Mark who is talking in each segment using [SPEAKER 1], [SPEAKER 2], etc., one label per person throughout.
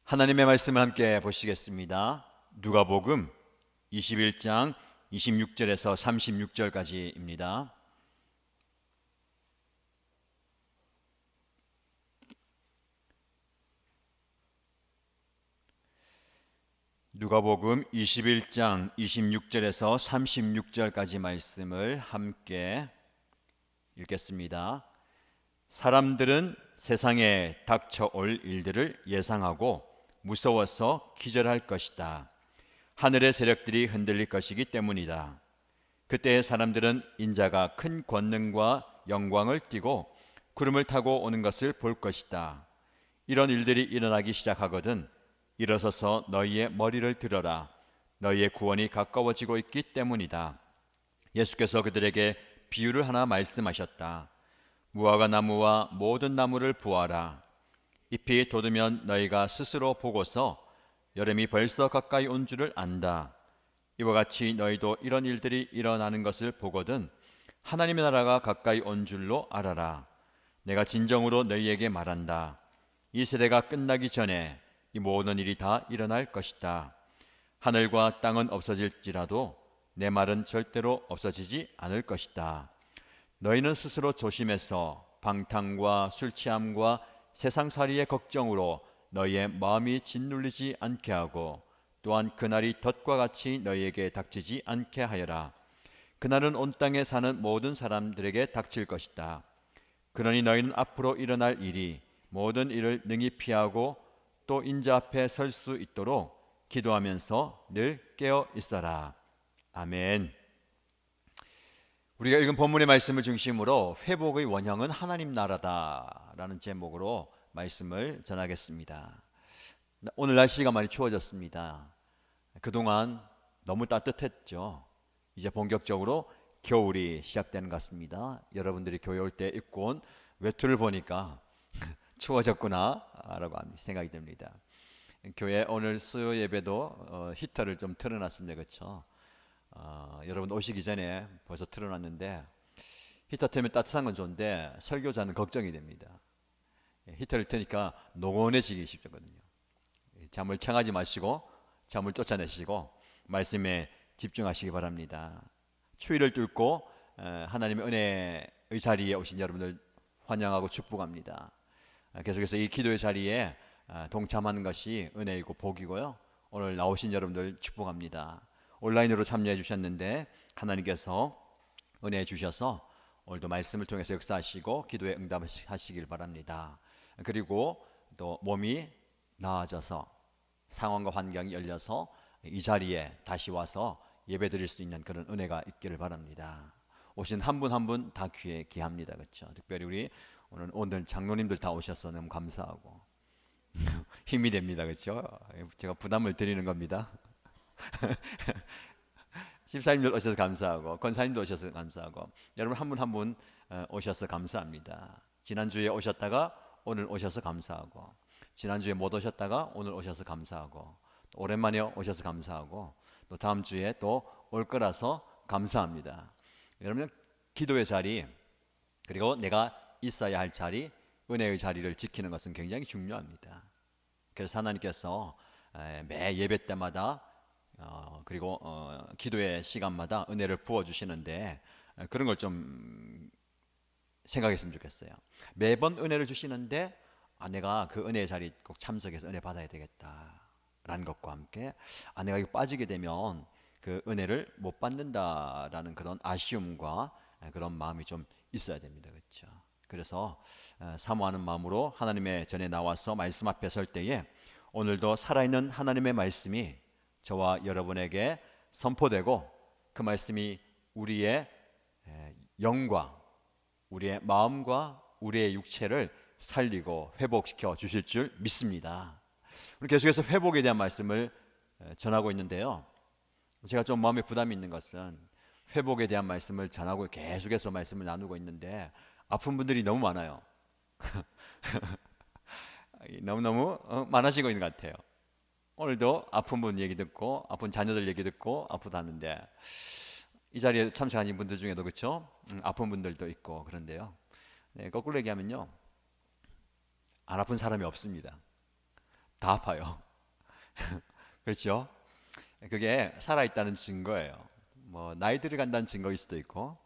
[SPEAKER 1] 하나님의 말씀을 함께 보시겠습니다. 누가복음 21장 26절에서 36절까지입니다. 누가복음 21장 26절에서 36절까지 말씀을 함께 읽겠습니다. 사람들은 세상에 닥쳐올 일들을 예상하고 무서워서 기절할 것이다. 하늘의 세력들이 흔들릴 것이기 때문이다. 그때 사람들은 인자가 큰 권능과 영광을 띠고 구름을 타고 오는 것을 볼 것이다. 이런 일들이 일어나기 시작하거든 일어서서 너희의 머리를 들어라. 너희의 구원이 가까워지고 있기 때문이다. 예수께서 그들에게 비유를 하나 말씀하셨다. 무화과 나무와 모든 나무를 보아라. 잎이 돋으면 너희가 스스로 보고서 여름이 벌써 가까이 온 줄을 안다. 이와 같이 너희도 이런 일들이 일어나는 것을 보거든 하나님의 나라가 가까이 온 줄로 알아라. 내가 진정으로 너희에게 말한다. 이 세대가 끝나기 전에 이 모든 일이 다 일어날 것이다. 하늘과 땅은 없어질지라도 내 말은 절대로 없어지지 않을 것이다. 너희는 스스로 조심해서 방탕과 술 취함과 세상살이의 걱정으로 너희의 마음이 짓눌리지 않게 하고 또한 그날이 덫과 같이 너희에게 닥치지 않게 하여라. 그날은 온 땅에 사는 모든 사람들에게 닥칠 것이다. 그러니 너희는 앞으로 일어날 일이 모든 일을 능히 피하고 또 인자 앞에 설 수 있도록 기도하면서 늘 깨어 있어라. 아멘. 우리가 읽은 본문의 말씀을 중심으로 회복의 원형은 하나님 나라다라는 제목으로 말씀을 전하겠습니다. 오늘 날씨가 많이 추워졌습니다. 그동안 너무 따뜻했죠. 이제 본격적으로 겨울이 시작되는 것 같습니다. 여러분들이 교회 올 때 입고 온 외투를 보니까 추워졌구나 라고 생각이 듭니다. 교회 오늘 수요 예배도 히터를 좀 틀어놨습니다. 그렇죠? 여러분 오시기 전에 벌써 틀어놨는데 히터 틀면 따뜻한 건 좋은데 설교자는 걱정이 됩니다. 히터를 트니까 노곤해지기 쉽거든요. 잠을 청하지 마시고 잠을 쫓아내시고 말씀에 집중하시기 바랍니다. 추위를 뚫고 하나님의 은혜의 자리에 오신 여러분들 환영하고 축복합니다. 계속해서 이 기도의 자리에 동참하는 것이 은혜이고 복이고요. 오늘 나오신 여러분들 축복합니다. 온라인으로 참여해 주셨는데 하나님께서 은혜 주셔서 오늘도 말씀을 통해서 역사하시고 기도에 응답하시길 바랍니다. 그리고 또 몸이 나아져서 상황과 환경이 열려서 이 자리에 다시 와서 예배 드릴 수 있는 그런 은혜가 있기를 바랍니다. 오신 한 분 한 분 다 귀합니다. 그렇죠? 특별히 우리 오늘 장로님들 다 오셔서 너무 감사하고 힘이 됩니다. 그렇죠? 제가 부담을 드리는 겁니다. 집사님들 오셔서 감사하고 권사님도 오셔서 감사하고 여러분 한 분 한 분 오셔서 감사합니다. 지난주에 오셨다가 오늘 오셔서 감사하고 지난주에 못 오셨다가 오늘 오셔서 감사하고 또 오랜만에 오셔서 감사하고 또 다음 주에 또 올 거라서 감사합니다. 여러분 기도의 자리 그리고 내가 있어야 할 자리 은혜의 자리를 지키는 것은 굉장히 중요합니다. 그래서 하나님께서 매 예배 때마다 그리고 기도의 시간마다 은혜를 부어주시는데 그런 걸 좀 생각했으면 좋겠어요. 매번 은혜를 주시는데 내가 그 은혜의 자리 꼭 참석해서 은혜 받아야 되겠다라는 것과 함께 내가 이거 빠지게 되면 그 은혜를 못 받는다라는 그런 아쉬움과 그런 마음이 좀 있어야 됩니다. 그렇죠? 그래서 사모하는 마음으로 하나님의 전에 나와서 말씀 앞에 설 때에 오늘도 살아있는 하나님의 말씀이 저와 여러분에게 선포되고 그 말씀이 우리의 영과 우리의 마음과 우리의 육체를 살리고 회복시켜 주실 줄 믿습니다. 우리 계속해서 회복에 대한 말씀을 전하고 있는데요. 제가 좀 마음에 부담이 있는 것은 회복에 대한 말씀을 전하고 계속해서 말씀을 나누고 있는데 아픈 분들이 너무 많아요. 너무너무 많아지고 있는 것 같아요. 오늘도 아픈 분 얘기 듣고 아픈 자녀들 얘기 듣고 아프다는데 이 자리에 참석하신 분들 중에도 그렇죠? 아픈 분들도 있고 그런데요. 거꾸로 얘기하면요. 안 아픈 사람이 없습니다. 다 아파요. 그렇죠? 그게 살아있다는 증거예요. 뭐 나이 들어간다는 증거일 수도 있고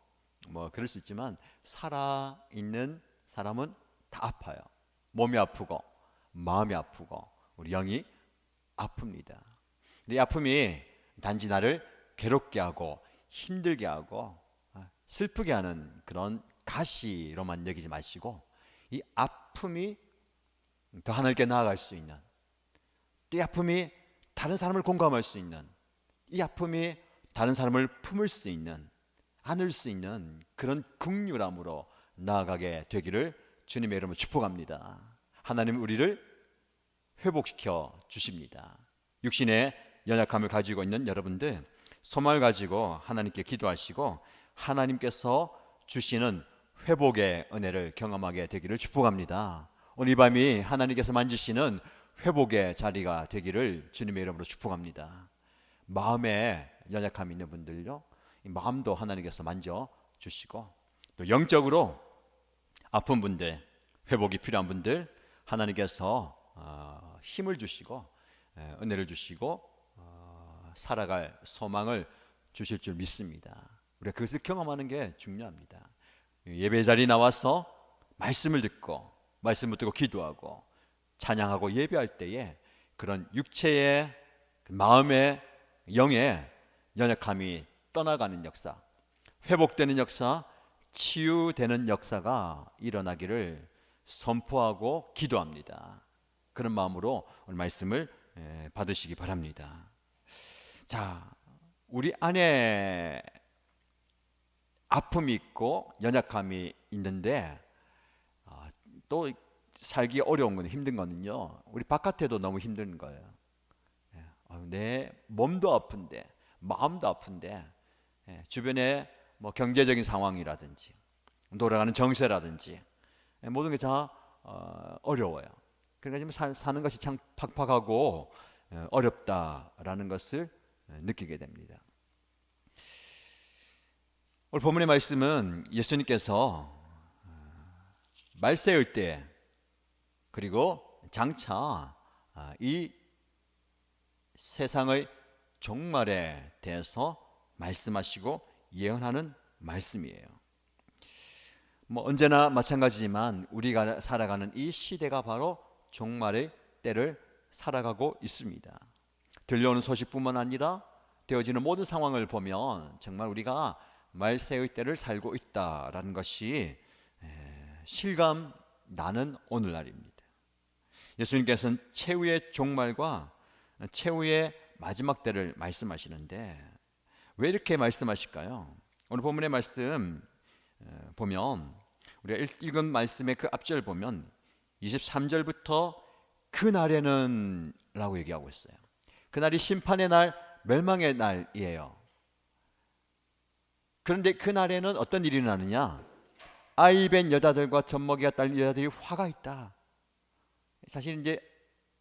[SPEAKER 1] 뭐 그럴 수 있지만 살아있는 사람은 다 아파요. 몸이 아프고 마음이 아프고 우리 영이 아픕니다. 근데 이 아픔이 단지 나를 괴롭게 하고 힘들게 하고 슬프게 하는 그런 가시로만 여기지 마시고 이 아픔이 더 하나님께 나아갈 수 있는, 이 아픔이 다른 사람을 공감할 수 있는, 이 아픔이 다른 사람을 품을 수 있는, 안을 수 있는 그런 긍휼함으로 나아가게 되기를 주님의 이름으로 축복합니다. 하나님 우리를 회복시켜 주십니다. 육신의 연약함을 가지고 있는 여러분들 소망을 가지고 하나님께 기도하시고 하나님께서 주시는 회복의 은혜를 경험하게 되기를 축복합니다. 오늘 이 밤이 하나님께서 만지시는 회복의 자리가 되기를 주님의 이름으로 축복합니다. 마음에 연약함이 있는 분들요, 이 마음도 하나님께서 만져주시고 또 영적으로 아픈 분들, 회복이 필요한 분들 하나님께서 힘을 주시고 은혜를 주시고 살아갈 소망을 주실 줄 믿습니다. 우리가 그것을 경험하는 게 중요합니다. 예배 자리에 나와서 말씀을 듣고 말씀을 듣고 기도하고 찬양하고 예배할 때에 그런 육체의 마음의 영의 연약함이 떠나가는 역사, 회복되는 역사, 치유되는 역사가 일어나기를 선포하고 기도합니다. 그런 마음으로 오늘 말씀을 받으시기 바랍니다. 자, 우리 안에 아픔이 있고 연약함이 있는데 또 살기 어려운 건 힘든 거는요, 우리 바깥에도 너무 힘든 거예요. 내 몸도 아픈데 마음도 아픈데 주변에 뭐 경제적인 상황이라든지 돌아가는 정세라든지 모든 게 다 어려워요. 그러니까 지금 사는 것이 참 팍팍하고 어렵다라는 것을 느끼게 됩니다. 오늘 본문의 말씀은 예수님께서 말세일 때 그리고 장차 이 세상의 종말에 대해서 말씀하시고 예언하는 말씀이에요. 뭐 언제나 마찬가지지만 우리가 살아가는 이 시대가 바로 종말의 때를 살아가고 있습니다. 들려오는 소식뿐만 아니라 되어지는 모든 상황을 보면 정말 우리가 말세의 때를 살고 있다라는 것이 실감 나는 오늘날입니다. 예수님께서는 최후의 종말과 최후의 마지막 때를 말씀하시는데 왜 이렇게 말씀하실까요? 오늘 본문의 말씀 보면 우리가 읽은 말씀의 그 앞절 보면 23절부터 그날에는 라고 얘기하고 있어요. 그날이 심판의 날, 멸망의 날이에요. 그런데 그날에는 어떤 일이 일어나느냐? 아이 뵌 여자들과 젖먹이가 딸린 여자들이 화가 있다. 사실 이제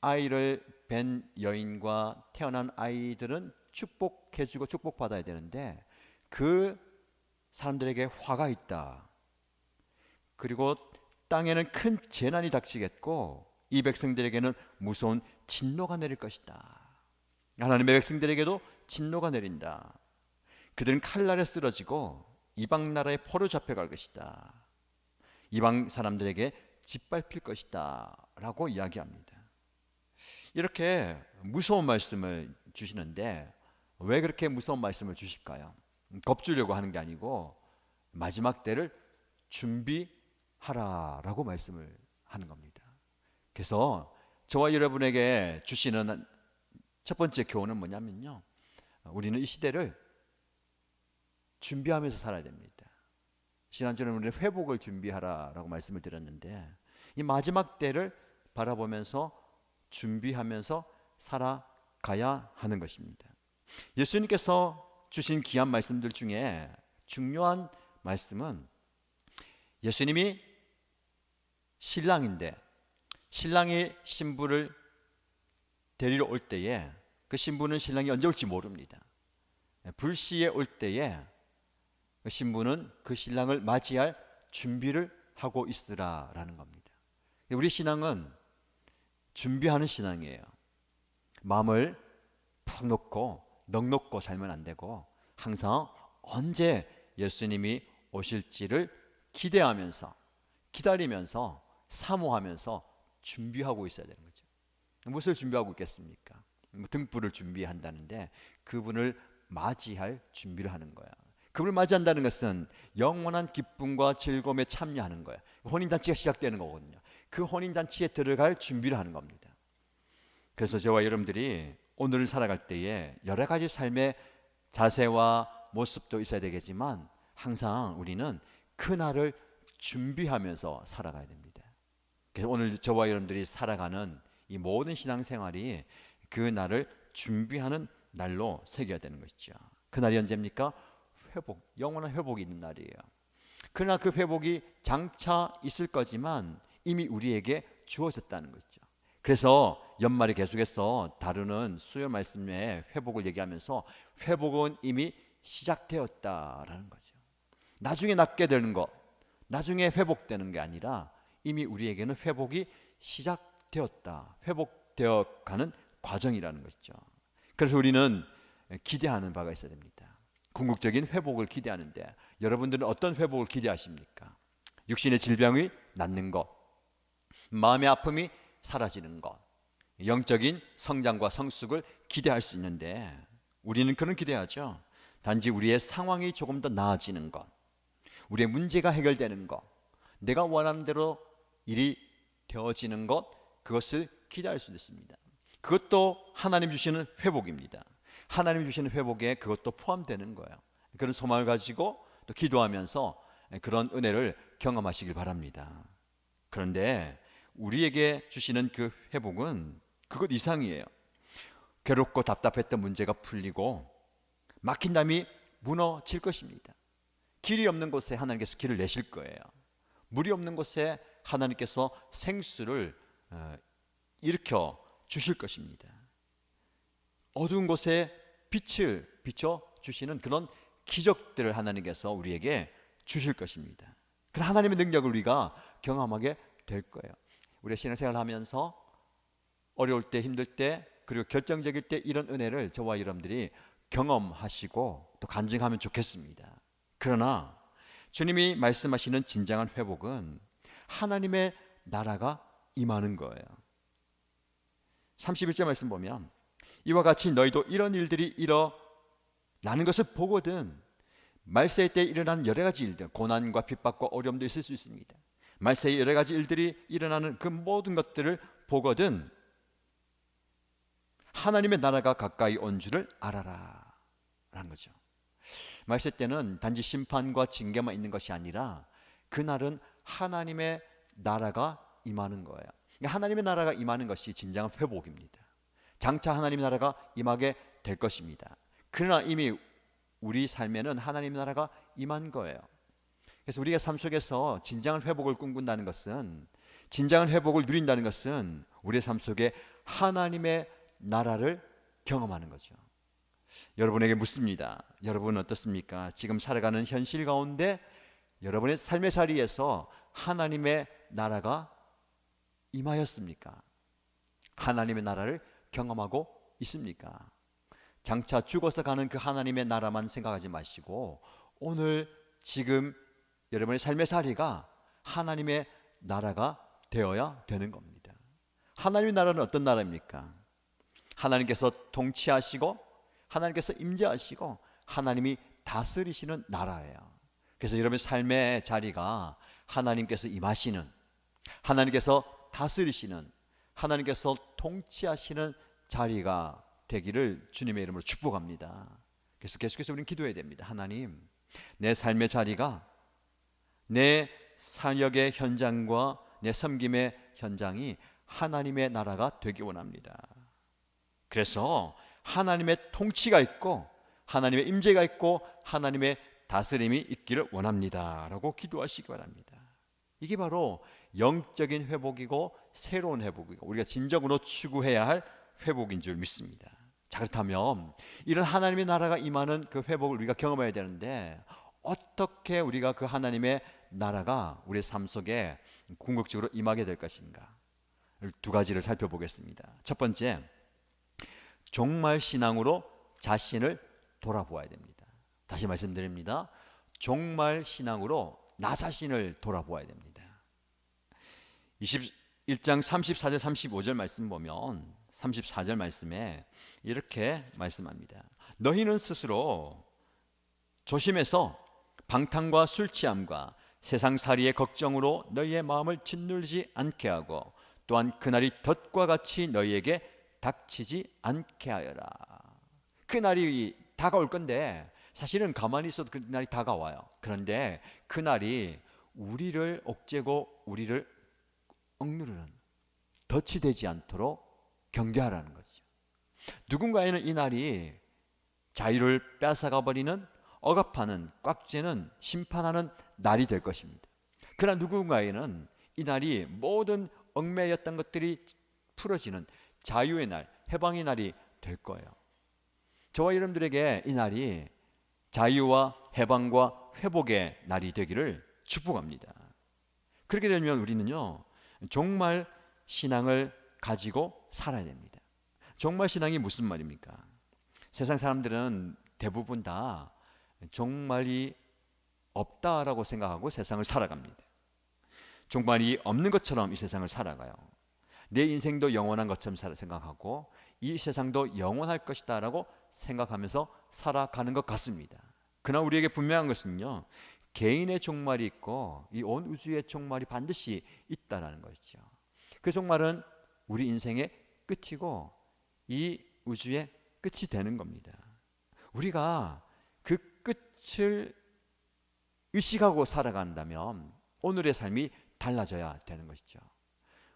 [SPEAKER 1] 아이를 뵌 여인과 태어난 아이들은 축복해주고 축복받아야 되는데 그 사람들에게 화가 있다. 그리고 땅에는 큰 재난이 닥치겠고 이 백성들에게는 무서운 진노가 내릴 것이다. 하나님의 백성들에게도 진노가 내린다. 그들은 칼날에 쓰러지고 이방 나라에 포로 잡혀갈 것이다. 이방 사람들에게 짓밟힐 것이다 라고 이야기합니다. 이렇게 무서운 말씀을 주시는데 왜 그렇게 무서운 말씀을 주실까요? 겁주려고 하는 게 아니고 마지막 때를 준비하라라고 말씀을 하는 겁니다. 그래서 저와 여러분에게 주시는 첫 번째 교훈은 뭐냐면요, 우리는 이 시대를 준비하면서 살아야 됩니다. 지난주에는 우리는 회복을 준비하라라고 말씀을 드렸는데 이 마지막 때를 바라보면서 준비하면서 살아가야 하는 것입니다. 예수님께서 주신 귀한 말씀들 중에 중요한 말씀은 예수님이 신랑인데 신랑이 신부를 데리러 올 때에 그 신부는 신랑이 언제 올지 모릅니다. 불시에 올 때에 그 신부는 그 신랑을 맞이할 준비를 하고 있으라라는 겁니다. 우리 신앙은 준비하는 신앙이에요. 마음을 푹 놓고 넉넉고 살면 안 되고 항상 언제 예수님이 오실지를 기대하면서 기다리면서 사모하면서 준비하고 있어야 되는 거죠. 무엇을 준비하고 있겠습니까? 등불을 준비한다는데 그분을 맞이할 준비를 하는 거야. 그분을 맞이한다는 것은 영원한 기쁨과 즐거움에 참여하는 거야. 혼인잔치가 시작되는 거거든요. 그 혼인잔치에 들어갈 준비를 하는 겁니다. 그래서 저와 여러분들이 오늘을 살아갈 때에 여러 가지 삶의 자세와 모습도 있어야 되겠지만 항상 우리는 그날을 준비하면서 살아가야 됩니다. 그래서 오늘 저와 여러분들이 살아가는 이 모든 신앙생활이 그날을 준비하는 날로 새겨야 되는 것이죠. 그날이 언제입니까? 회복, 영원한 회복이 있는 날이에요. 그러나 그 회복이 장차 있을 거지만 이미 우리에게 주어졌다는 거죠. 그래서 연말에 계속해서 다루는 수요 말씀에 회복을 얘기하면서 회복은 이미 시작되었다라는 거죠. 나중에 낫게 되는 것, 나중에 회복되는 게 아니라 이미 우리에게는 회복이 시작되었다, 회복되어 가는 과정이라는 것이죠. 그래서 우리는 기대하는 바가 있어야 됩니다. 궁극적인 회복을 기대하는데 여러분들은 어떤 회복을 기대하십니까? 육신의 질병이 낫는 것, 마음의 아픔이 사라지는 것, 영적인 성장과 성숙을 기대할 수 있는데 우리는 그런 기대하죠. 단지 우리의 상황이 조금 더 나아지는 것, 우리의 문제가 해결되는 것, 내가 원하는 대로 일이 되어지는 것, 그것을 기대할 수 있습니다. 그것도 하나님 주시는 회복입니다. 하나님 주시는 회복에 그것도 포함되는 거예요. 그런 소망을 가지고 또 기도하면서 그런 은혜를 경험하시길 바랍니다. 그런데 우리에게 주시는 그 회복은 그것 이상이에요. 괴롭고 답답했던 문제가 풀리고 막힌 담이 무너질 것입니다. 길이 없는 곳에 하나님께서 길을 내실 거예요. 물이 없는 곳에 하나님께서 생수를 일으켜 주실 것입니다. 어두운 곳에 빛을 비춰 주시는 그런 기적들을 하나님께서 우리에게 주실 것입니다. 그런 하나님의 능력을 우리가 경험하게 될 거예요. 우리가 신앙생활을 하면서 어려울 때, 힘들 때, 그리고 결정적일 때 이런 은혜를 저와 여러분들이 경험하시고 또 간증하면 좋겠습니다. 그러나 주님이 말씀하시는 진정한 회복은 하나님의 나라가 임하는 거예요. 31절 말씀 보면 이와 같이 너희도 이런 일들이 일어나는 것을 보거든. 말세의 때 일어나는 여러 가지 일들, 고난과 핍박과 어려움도 있을 수 있습니다. 말세의 여러 가지 일들이 일어나는 그 모든 것들을 보거든 하나님의 나라가 가까이 온 줄을 알아라 라는 거죠. 말세 때는 단지 심판과 징계만 있는 것이 아니라 그날은 하나님의 나라가 임하는 거예요. 그러니까 하나님의 나라가 임하는 것이 진정한 회복입니다. 장차 하나님의 나라가 임하게 될 것입니다. 그러나 이미 우리 삶에는 하나님의 나라가 임한 거예요. 그래서 우리가 삶 속에서 진정한 회복을 꿈꾼다는 것은, 진정한 회복을 누린다는 것은 우리의 삶 속에 하나님의 나라를 경험하는 거죠. 여러분에게 묻습니다. 여러분은 어떻습니까? 지금 살아가는 현실 가운데 여러분의 삶의 자리에서 하나님의 나라가 임하였습니까? 하나님의 나라를 경험하고 있습니까? 장차 죽어서 가는 그 하나님의 나라만 생각하지 마시고 오늘 지금 여러분의 삶의 자리가 하나님의 나라가 되어야 되는 겁니다. 하나님의 나라는 어떤 나라입니까? 하나님께서 통치하시고 하나님께서 임재하시고 하나님이 다스리시는 나라예요. 그래서 여러분의 삶의 자리가 하나님께서 임하시는, 하나님께서 다스리시는, 하나님께서 통치하시는 자리가 되기를 주님의 이름으로 축복합니다. 그래서 계속해서 우리는 기도해야 됩니다. 하나님, 내 삶의 자리가, 내 사역의 현장과 내 섬김의 현장이 하나님의 나라가 되기 원합니다. 그래서 하나님의 통치가 있고 하나님의 임재가 있고 하나님의 다스림이 있기를 원합니다 라고 기도하시기 바랍니다. 이게 바로 영적인 회복이고 새로운 회복이고 우리가 진정으로 추구해야 할 회복인 줄 믿습니다. 자, 그렇다면 이런 하나님의 나라가 임하는 그 회복을 우리가 경험해야 되는데 어떻게 우리가 그 하나님의 나라가 우리의 삶 속에 궁극적으로 임하게 될 것인가? 두 가지를 살펴보겠습니다. 첫 번째, 종말 신앙으로 자신을 돌아보아야 됩니다. 다시 말씀드립니다. 종말 신앙으로 나 자신을 돌아보아야 됩니다. 21장 34절 35절 말씀 보면 34절 말씀에 이렇게 말씀합니다. 너희는 스스로 조심해서 방탕과 술 취함과 세상살이의 걱정으로 너희의 마음을 짓누르지 않게 하고 또한 그날이 덫과 같이 너희에게 닥치지 않게 하여라. 그날이 다가올 건데 사실은 가만히 있어도 그날이 다가와요. 그런데 그날이 우리를 옥죄고 우리를 억누르는 덫이 되지 않도록 경계하라는 거죠. 누군가에는 이 날이 자유를 뺏어가 버리는, 억압하는, 꽉 쥐는, 심판하는 날이 될 것입니다. 그러나 누군가에는 이 날이 모든 얽매였던 것들이 풀어지는 자유의 날, 해방의 날이 될 거예요. 저와 여러분들에게 이 날이 자유와 해방과 회복의 날이 되기를 축복합니다. 그렇게 되면 우리는요, 종말 신앙을 가지고 살아야 됩니다. 종말 신앙이 무슨 말입니까? 세상 사람들은 대부분 다 종말이 없다라고 생각하고 세상을 살아갑니다. 종말이 없는 것처럼 이 세상을 살아가요. 내 인생도 영원한 것처럼 생각하고 이 세상도 영원할 것이다 라고 생각하면서 살아가는 것 같습니다. 그러나 우리에게 분명한 것은요, 개인의 종말이 있고 이 온 우주의 종말이 반드시 있다라는 것이죠. 그 종말은 우리 인생의 끝이고 이 우주의 끝이 되는 겁니다. 우리가 그 끝을 의식하고 살아간다면 오늘의 삶이 달라져야 되는 것이죠.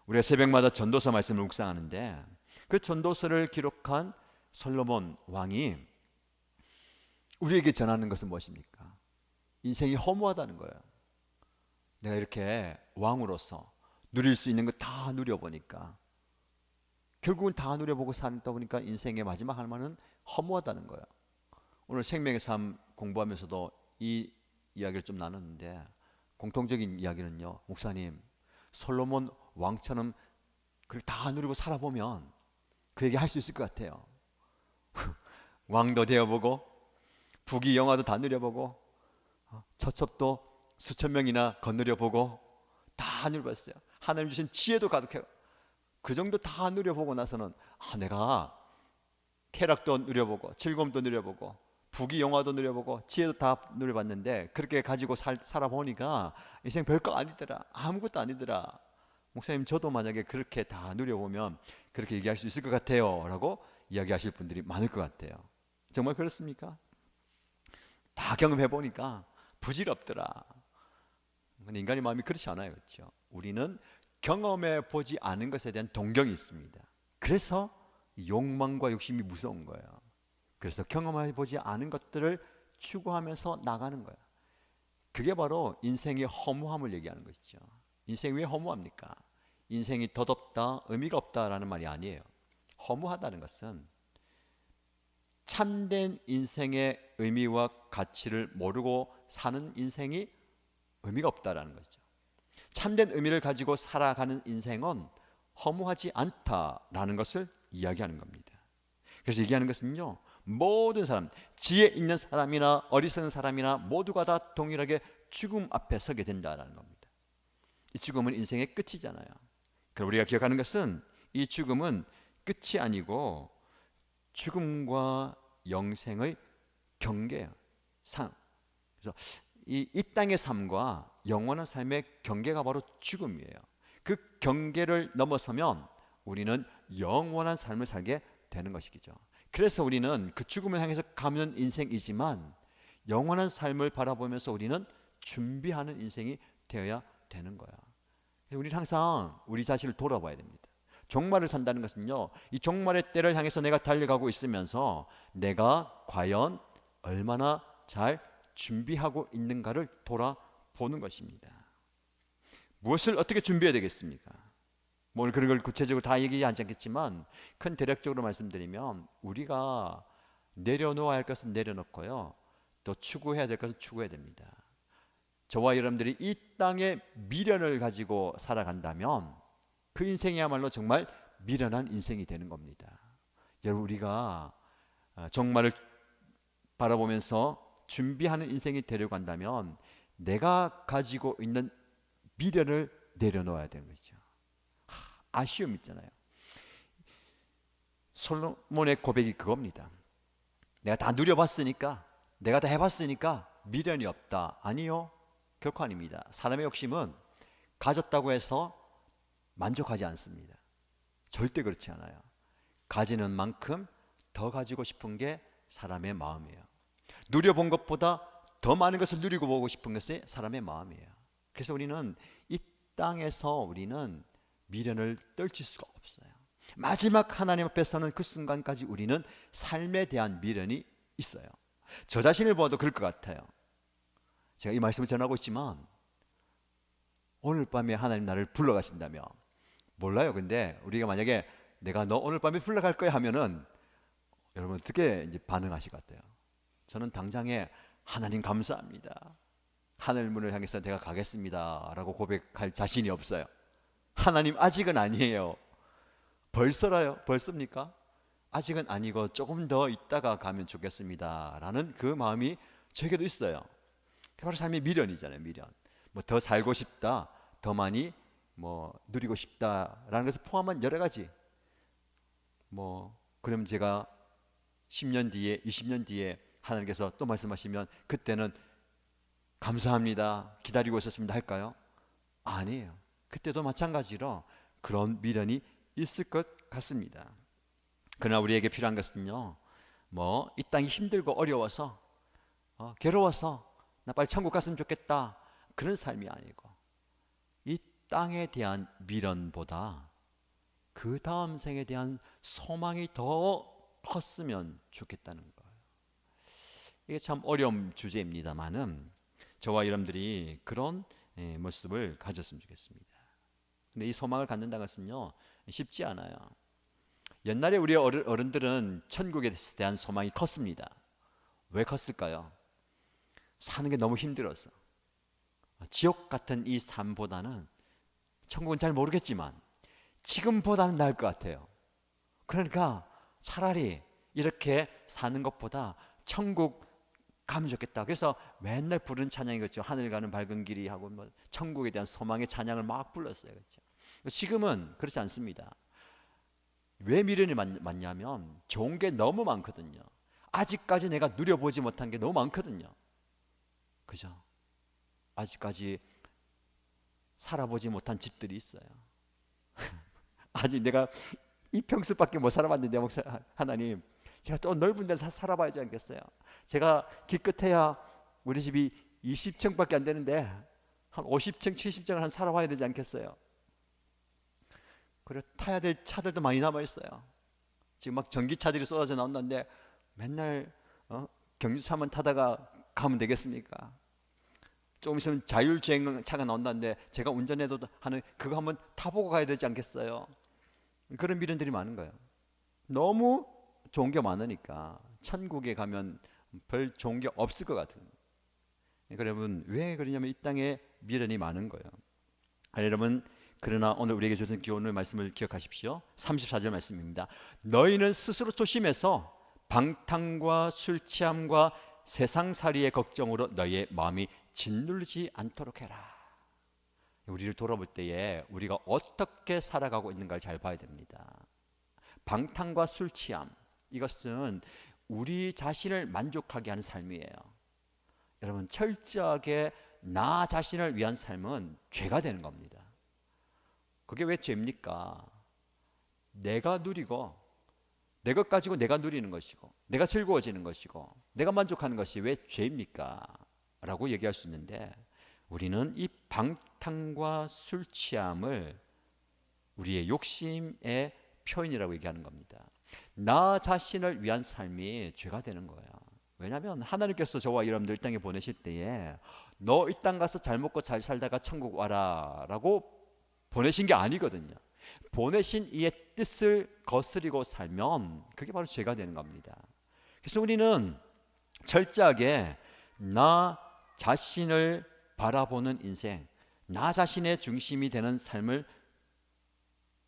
[SPEAKER 1] 우리가 새벽마다 전도서 말씀을 묵상하는데 그 전도서를 기록한 솔로몬 왕이 우리에게 전하는 것은 무엇입니까? 인생이 허무하다는 거예요. 내가 이렇게 왕으로서 누릴 수 있는 거 다 누려보니까 결국은 다 누려보고 살다 보니까 인생의 마지막 할 말은 허무하다는 거예요. 오늘 생명의 삶 공부하면서도 이 이야기를 좀 나눴는데 공통적인 이야기는요, 목사님, 솔로몬 왕처럼 그렇게 다 누리고 살아보면 그에게 할 수 있을 것 같아요. 왕도 되어보고 부귀 영화도 다 누려보고 처첩도 수천 명이나 거느려보고 다 누려봤어요. 하나님 주신 지혜도 가득해요. 그 정도 다 누려보고 나서는 내가 쾌락도 누려보고 즐거움도 누려보고 부귀 영화도 누려보고 지혜도 다 누려봤는데 그렇게 가지고 살아보니까 인생 별거 아니더라, 아무것도 아니더라. 목사님, 저도 만약에 그렇게 다 누려보면 그렇게 얘기할 수 있을 것 같아요 라고 이야기하실 분들이 많을 것 같아요. 정말 그렇습니까? 다 경험해보니까 부질없더라. 근데 인간의 마음이 그렇지 않아요. 그렇죠? 우리는 경험해보지 않은 것에 대한 동경이 있습니다. 그래서 욕망과 욕심이 무서운 거예요. 그래서 경험해보지 않은 것들을 추구하면서 나가는 거예요. 그게 바로 인생의 허무함을 얘기하는 것이죠. 인생이 왜 허무합니까? 인생이 덧없다, 의미가 없다라는 말이 아니에요. 허무하다는 것은 참된 인생의 의미와 가치를 모르고 사는 인생이 의미가 없다라는 거죠. 참된 의미를 가지고 살아가는 인생은 허무하지 않다라는 것을 이야기하는 겁니다. 그래서 얘기하는 것은요, 모든 사람, 지혜 있는 사람이나 어리석은 사람이나 모두가 다 동일하게 죽음 앞에 서게 된다라는 겁니다. 이 죽음은 인생의 끝이잖아요. 그럼 우리가 기억하는 것은 이 죽음은 끝이 아니고 죽음과 영생의 경계예요. 그래서 이 땅의 삶과 영원한 삶의 경계가 바로 죽음이에요. 그 경계를 넘어서면 우리는 영원한 삶을 살게 되는 것이죠. 그래서 우리는 그 죽음을 향해서 가는 인생이지만 영원한 삶을 바라보면서 우리는 준비하는 인생이 되어야 되는 거야. 우리는 항상 우리 자신을 돌아봐야 됩니다. 종말을 산다는 것은요, 이 종말의 때를 향해서 내가 달려가고 있으면서 내가 과연 얼마나 잘 준비하고 있는가를 돌아보는 것입니다. 무엇을 어떻게 준비해야 되겠습니까? 오늘 그런 걸 구체적으로 다 얘기하지 않겠지만 큰 대략적으로 말씀드리면 우리가 내려놓아야 할 것은 내려놓고요, 또 추구해야 될 것은 추구해야 됩니다. 저와 여러분들이 이 땅의 미련을 가지고 살아간다면 그 인생이야말로 정말 미련한 인생이 되는 겁니다. 여러분, 우리가 정말을 바라보면서 준비하는 인생이 되려고 한다면 내가 가지고 있는 미련을 내려놓아야 되는 거죠. 아쉬움 있잖아요. 솔로몬의 고백이 그겁니다. 내가 다 누려봤으니까, 내가 다 해봤으니까 미련이 없다. 아니요, 결코 아닙니다. 사람의 욕심은 가졌다고 해서 만족하지 않습니다. 절대 그렇지 않아요. 가지는 만큼 더 가지고 싶은 게 사람의 마음이에요. 누려본 것보다 더 많은 것을 누리고 보고 싶은 것이 사람의 마음이에요. 그래서 우리는 이 땅에서 우리는 미련을 떨칠 수가 없어요. 마지막 하나님 앞에 서는 그 순간까지 우리는 삶에 대한 미련이 있어요. 저 자신을 보아도 그럴 것 같아요. 제가 이 말씀을 전하고 있지만 오늘 밤에 하나님 나를 불러가신다면, 몰라요. 근데 우리가 만약에 내가 너 오늘 밤에 불러갈 거야 하면은 여러분 어떻게 이제 반응하실 것 같아요? 저는 당장에 하나님 감사합니다, 하늘 문을 향해서 내가 가겠습니다 라고 고백할 자신이 없어요. 하나님 아직은 아니에요. 벌써라요? 벌써입니까? 아직은 아니고 조금 더 있다가 가면 좋겠습니다 라는 그 마음이 저에게도 있어요. 그게 바로 삶의 미련이잖아요. 미련. 뭐 더 살고 싶다, 더 많이 뭐 누리고 싶다라는 것을 포함한 여러 가지. 그럼 제가 10년 뒤에, 20년 뒤에 하나님께서 또 말씀하시면 그때는 감사합니다, 기다리고 있었습니다 할까요? 아니에요. 그때도 마찬가지로 그런 미련이 있을 것 같습니다. 그러나 우리에게 필요한 것은요, 이 땅이 힘들고 어려워서 괴로워서 나 빨리 천국 갔으면 좋겠다, 그런 삶이 아니고 이 땅에 대한 미련보다 그 다음 생에 대한 소망이 더 컸으면 좋겠다는 거예요. 이게 참 어려운 주제입니다만은 저와 여러분들이 그런 모습을 가졌으면 좋겠습니다. 근데 이 소망을 갖는다는 것은요, 쉽지 않아요. 옛날에 우리 어른들은 천국에 대한 소망이 컸습니다. 왜 컸을까요? 사는 게 너무 힘들어서. 지옥 같은 이 삶보다는, 천국은 잘 모르겠지만 지금보다는 나을 것 같아요. 그러니까 차라리 이렇게 사는 것보다 천국 가면 좋겠다. 그래서 맨날 부른 찬양이겠죠. 하늘 가는 밝은 길이 하고 천국에 대한 소망의 찬양을 막 불렀어요. 그렇죠? 지금은 그렇지 않습니다. 왜 미련이 많냐면 좋은 게 너무 많거든요. 아직까지 내가 누려보지 못한 게 너무 많거든요. 그죠? 아직까지 살아보지 못한 집들이 있어요. 아직 내가 이 평수밖에 못 살아봤는데, 하나님, 제가 또 넓은 데서 살아봐야지 않겠어요? 제가 기껏해야 우리 집이 20층밖에 안 되는데 한 50층, 70층을 한 살아봐야 되지 않겠어요? 그리고 타야 될 차들도 많이 남아 있어요. 지금 막 전기차들이 쏟아져 나온다는데 맨날 경유차만 타다가 가면 되겠습니까? 조금 있으면 자율주행 차가 나온다는데 제가 운전해도 하는 그거 한번 타보고 가야 되지 않겠어요? 그런 미련들이 많은 거예요. 너무 좋은 게 많으니까 천국에 가면 별 좋은 게 없을 것 같은. 여러분, 왜 그러냐면 이 땅에 미련이 많은 거예요. 여러분, 그러나 오늘 우리에게 주신 교훈의 말씀을 기억하십시오. 34절 말씀입니다. 너희는 스스로 조심해서 방탕과 술 취함과 세상살이의 걱정으로 너희의 마음이 짓누르지 않도록 해라. 우리를 돌아볼 때에 우리가 어떻게 살아가고 있는가를 잘 봐야 됩니다. 방탕과 술 취함, 이것은 우리 자신을 만족하게 하는 삶이에요. 여러분, 철저하게 나 자신을 위한 삶은 죄가 되는 겁니다. 그게 왜 죄입니까? 내가 누리고 내 것 가지고 내가 누리는 것이고 내가 즐거워지는 것이고 내가 만족하는 것이 왜 죄입니까? 라고 얘기할 수 있는데, 우리는 이 방탕과 술 취함을 우리의 욕심의 표현이라고 얘기하는 겁니다. 나 자신을 위한 삶이 죄가 되는 거예요. 왜냐하면 하나님께서 저와 여러분들 이 땅에 보내실 때에 너 이 땅 가서 잘 먹고 잘 살다가 천국 와라 라고 보내신 게 아니거든요. 보내신 이의 뜻을 거스리고 살면 그게 바로 죄가 되는 겁니다. 그래서 우리는 철저하게 나 자신을 바라보는 인생, 나 자신의 중심이 되는 삶을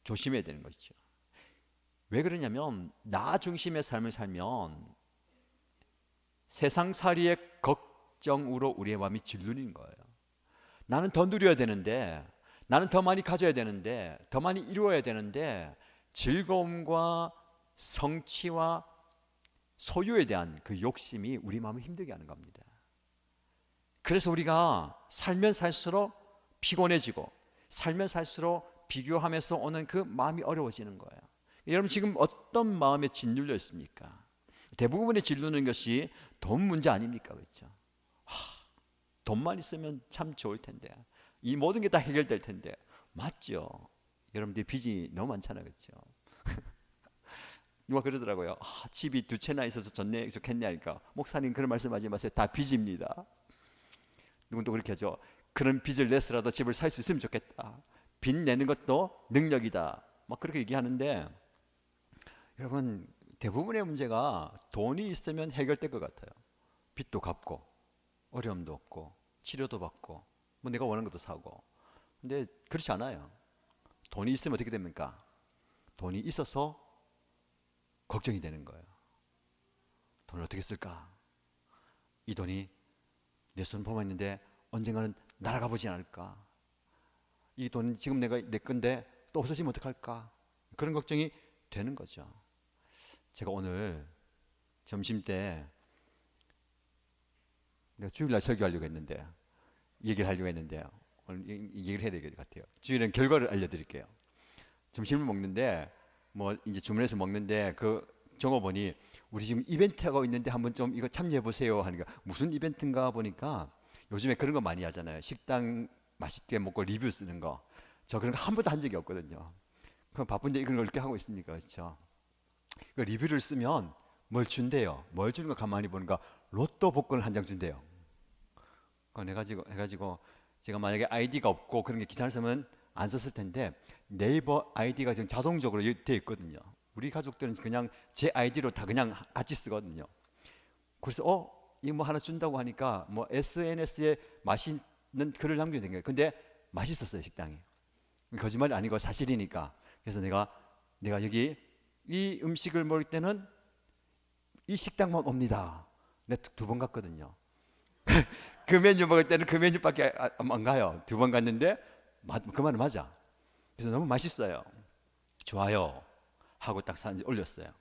[SPEAKER 1] 조심해야 되는 것이죠. 왜 그러냐면 나 중심의 삶을 살면 세상살이의 걱정으로 우리의 마음이 질르는 거예요. 나는 더 누려야 되는데, 나는 더 많이 가져야 되는데, 더 많이 이루어야 되는데, 즐거움과 성취와 소유에 대한 그 욕심이 우리 마음을 힘들게 하는 겁니다. 그래서 우리가 살면 살수록 피곤해지고, 살면 살수록 비교하면서 오는 그 마음이 어려워지는 거예요. 여러분 지금 어떤 마음에 짓눌려 있습니까? 대부분의 짓누르는 것이 돈 문제 아닙니까? 그렇죠? 돈만 있으면 참 좋을 텐데, 이 모든 게 다 해결될 텐데. 맞죠? 여러분들 빚이 너무 많잖아요. 그렇죠? 누가 그러더라고요. 집이 2채나 있어서 좋네 좋겠냐 하니까, 목사님 그런 말씀하지 마세요. 다 빚입니다. 누군 또 그렇게 하죠. 그런 빚을 내서라도 집을 살 수 있으면 좋겠다. 빚 내는 것도 능력이다. 막 그렇게 얘기하는데, 여러분 대부분의 문제가 돈이 있으면 해결될 것 같아요. 빚도 갚고 어려움도 없고 치료도 받고 뭐 내가 원하는 것도 사고. 근데 그렇지 않아요. 돈이 있으면 어떻게 됩니까? 돈이 있어서 걱정이 되는 거예요. 돈을 어떻게 쓸까? 이 돈이 내 손 보면 있는데 언젠가는 날아가 보지 않을까? 이 돈 지금 내가 내 건데 또 없어지면 어떡할까? 그런 걱정이 되는 거죠. 제가 오늘 점심 때 내가 주일날 설교하려고 했는데, 얘기를 하려고 했는데 오늘 이 얘기를 해야 될 것 같아요. 주일은 결과를 알려드릴게요. 점심을 먹는데 뭐 이제 주문해서 먹는데 그 종업원이 우리 지금 이벤트 하고 있는데 한번 좀 이거 참여해 보세요 하니까, 무슨 이벤트인가 보니까 요즘에 그런 거 많이 하잖아요. 식당 맛있게 먹고 리뷰 쓰는 거. 저 그런 거 한 번도 한 적이 없거든요. 그럼 바쁜데 이런 걸 이렇게 하고 있으니까. 그렇죠? 그 리뷰를 쓰면 뭘 준대요. 뭘 주는 거 가만히 보니까 로또 복권을 한 장 준대요. 그거 해가지고 제가 만약에 아이디가 없고 그런 게 기사를 쓰면 안 썼을 텐데, 네이버 아이디가 지금 자동적으로 되어 있거든요. 우리 가족들은 그냥 제 아이디로 다 그냥 같이 쓰거든요. 그래서 이거 뭐 하나 준다고 하니까 뭐 SNS에 맛있는 글을 남겨야 되는 거예요. 근데 맛있었어요, 식당이. 거짓말이 아니고 사실이니까. 그래서 내가 여기 이 음식을 먹을 때는 이 식당만 옵니다. 내가 2번 갔거든요. 그 메뉴 먹을 때는 그 메뉴밖에 안 가요. 2번 갔는데 그 말은 맞아. 그래서 너무 맛있어요. 좋아요 하고 딱 사진 올렸어요.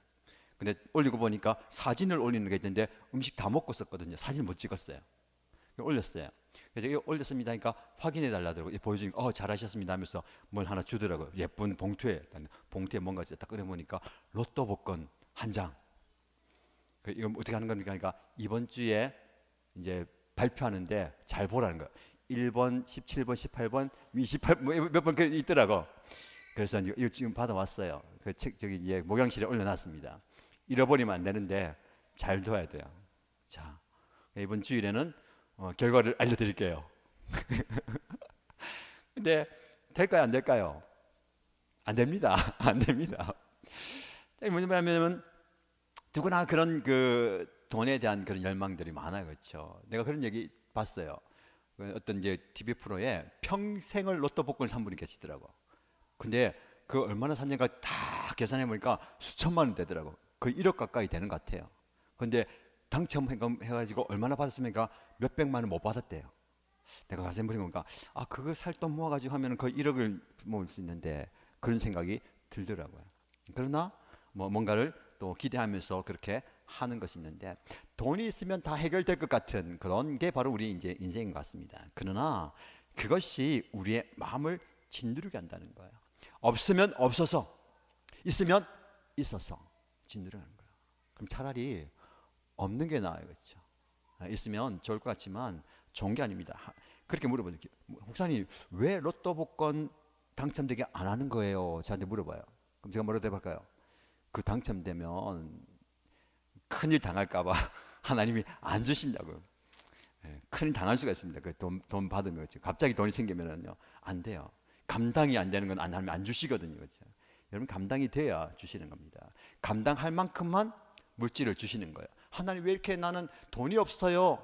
[SPEAKER 1] 근데 올리고 보니까 사진을 올리는 게 있는데 음식 다 먹고 썼거든요. 사진 못 찍었어요. 올렸어요. 그래서 이거 올렸습니다 하니까 확인해 달라더라고요. 보여주니까 잘하셨습니다 하면서 뭘 하나 주더라고요. 예쁜 봉투에 뭔가 딱 꺼내보니까 로또 복권 한 장. 이거 어떻게 하는 겁니까? 그러니까 이번 주에 이제 발표하는데 잘 보라는 거예요. 1번, 17번, 18번, 28, 몇 번 있더라고. 그래서 이거 지금 받아왔어요. 그 책 저기 이제 목양실에 올려놨습니다. 잃어버리면 안 되는데 잘 둬야 돼요. 자, 이번 주일에는 결과를 알려드릴게요. 근데 될까요, 안 될까요? 안 됩니다. 안 됩니다. 무슨 말이냐면 누구나 그런 그 돈에 대한 그런 열망들이 많아요, 그렇죠? 내가 그런 얘기 봤어요. 어떤 이제 TV 프로에 평생을 로또 복권을 산 분이 계시더라고. 근데 그 얼마나 샀는가 다 계산해 보니까 수천만 원 되더라고. 거의 1억 가까이 되는 것 같아요. 근데 당첨해가지고 얼마나 받았습니까? 몇백만 원 못 받았대요. 내가 가슴 보니까 그거 살 돈 모아가지고 하면 거의 1억을 모을 수 있는데, 그런 생각이 들더라고요. 그러나 뭔가를 또 기대하면서 그렇게 하는 것이 있는데, 돈이 있으면 다 해결될 것 같은 그런 게 바로 우리 이제 인생인 것 같습니다. 그러나 그것이 우리의 마음을 짓누르게 한다는 거예요. 없으면 없어서, 있으면 있어서 짓누르는 거예요. 그럼 차라리 없는 게 나아요, 그렇죠? 있으면 좋을 것 같지만 좋은 게 아닙니다. 그렇게 물어보죠. 목사님 왜 로또 복권 당첨되게 안 하는 거예요? 저한테 물어봐요. 그럼 제가 뭐라고 해볼까요? 그 당첨되면 큰일 당할까봐 하나님이 안 주신다고요. 큰일 당할 수가 있습니다. 그 돈 받으면. 갑자기 돈이 생기면은요, 안 돼요. 감당이 안 되는 건 하나님 안 주시거든요. 그렇죠? 여러분 감당이 돼야 주시는 겁니다. 감당할 만큼만 물질을 주시는 거예요. 하나님 왜 이렇게 나는 돈이 없어요?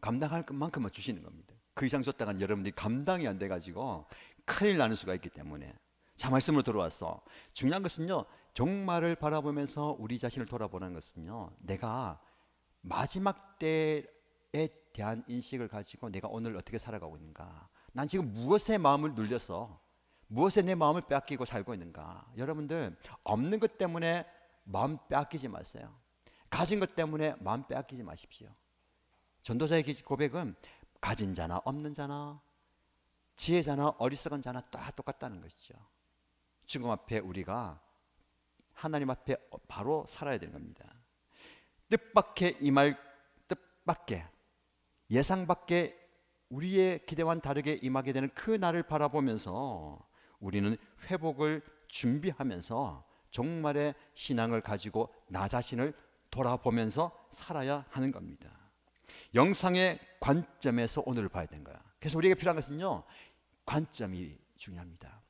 [SPEAKER 1] 감당할 만큼만 주시는 겁니다. 그 이상 줬다간 여러분들이 감당이 안 돼가지고 큰일 나는 수가 있기 때문에 자, 말씀으로 들어왔어. 중요한 것은요, 종말을 바라보면서 우리 자신을 돌아보는 것은요, 내가 마지막 때에 대한 인식을 가지고 내가 오늘 어떻게 살아가고 있는가, 난 지금 무엇에 마음을 눌려서 무엇에 내 마음을 빼앗기고 살고 있는가. 여러분들, 없는 것 때문에 마음 빼앗기지 마세요. 가진 것 때문에 마음 빼앗기지 마십시오. 전도자의 고백은 가진 자나 없는 자나 지혜자나 어리석은 자나 다 똑같다는 것이죠. 죽음 앞에 우리가 하나님 앞에 바로 살아야 되는 겁니다. 뜻밖의 임할, 뜻밖의, 예상밖의 우리의 기대와는 다르게 임하게 되는 그 날을 바라보면서 우리는 회복을 준비하면서 종말의 신앙을 가지고 나 자신을 돌아보면서 살아야 하는 겁니다. 영상의 관점에서 오늘을 봐야 되는 거야. 그래서 우리에게 필요한 것은요, 관점이 중요합니다.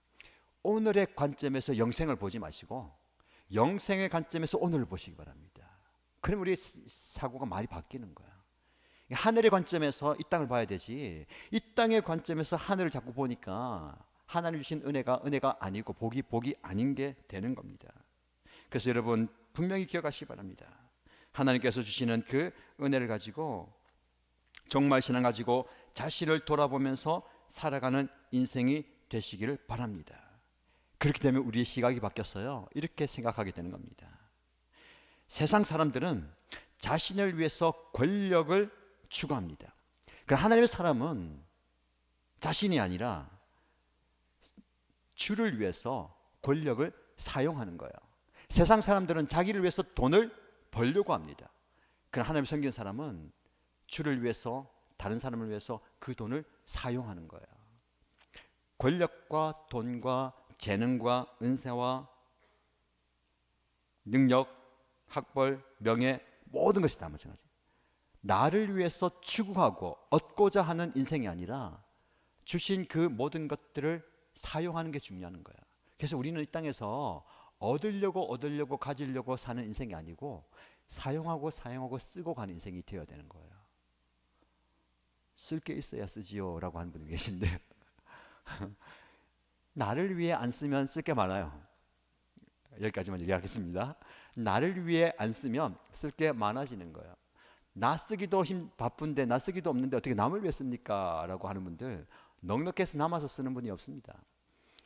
[SPEAKER 1] 오늘의 관점에서 영생을 보지 마시고 영생의 관점에서 오늘을 보시기 바랍니다. 그럼 우리의 사고가 많이 바뀌는 거야. 하늘의 관점에서 이 땅을 봐야 되지, 이 땅의 관점에서 하늘을 자꾸 보니까 하나님 주신 은혜가 아니고 복이 아닌 게 되는 겁니다. 그래서 여러분 분명히 기억하시기 바랍니다. 하나님께서 주시는 그 은혜를 가지고 종말 신앙 가지고 자신을 돌아보면서 살아가는 인생이 되시기를 바랍니다. 그렇게 되면 우리의 시각이 바뀌었어요. 이렇게 생각하게 되는 겁니다. 세상 사람들은 자신을 위해서 권력을 추구합니다. 그러나 하나님의 사람은 자신이 아니라 주를 위해서 권력을 사용하는 거예요. 세상 사람들은 자기를 위해서 돈을 벌려고 합니다. 그러나 하나님을 섬기는 사람은 주를 위해서, 다른 사람을 위해서 그 돈을 사용하는 거예요. 권력과 돈과 재능과 은사와 능력, 학벌, 명예, 모든 것이 다 마찬가지. 나를 위해서 추구하고 얻고자 하는 인생이 아니라 주신 그 모든 것들을 사용하는 게 중요한 거야. 그래서 우리는 이 땅에서 얻으려고 가지려고 사는 인생이 아니고 사용하고 쓰고 가는 인생이 되어야 되는 거예요. 쓸 게 있어야 쓰지요 라고 하는 분이 계신데 나를 위해 안 쓰면 쓸 게 많아요. 여기까지만 얘기하겠습니다. 나를 위해 안 쓰면 쓸 게 많아지는 거예요. 나 쓰기도 바쁜데 나 쓰기도 없는데 어떻게 남을 위해 씁니까? 라고 하는 분들, 넉넉해서 남아서 쓰는 분이 없습니다.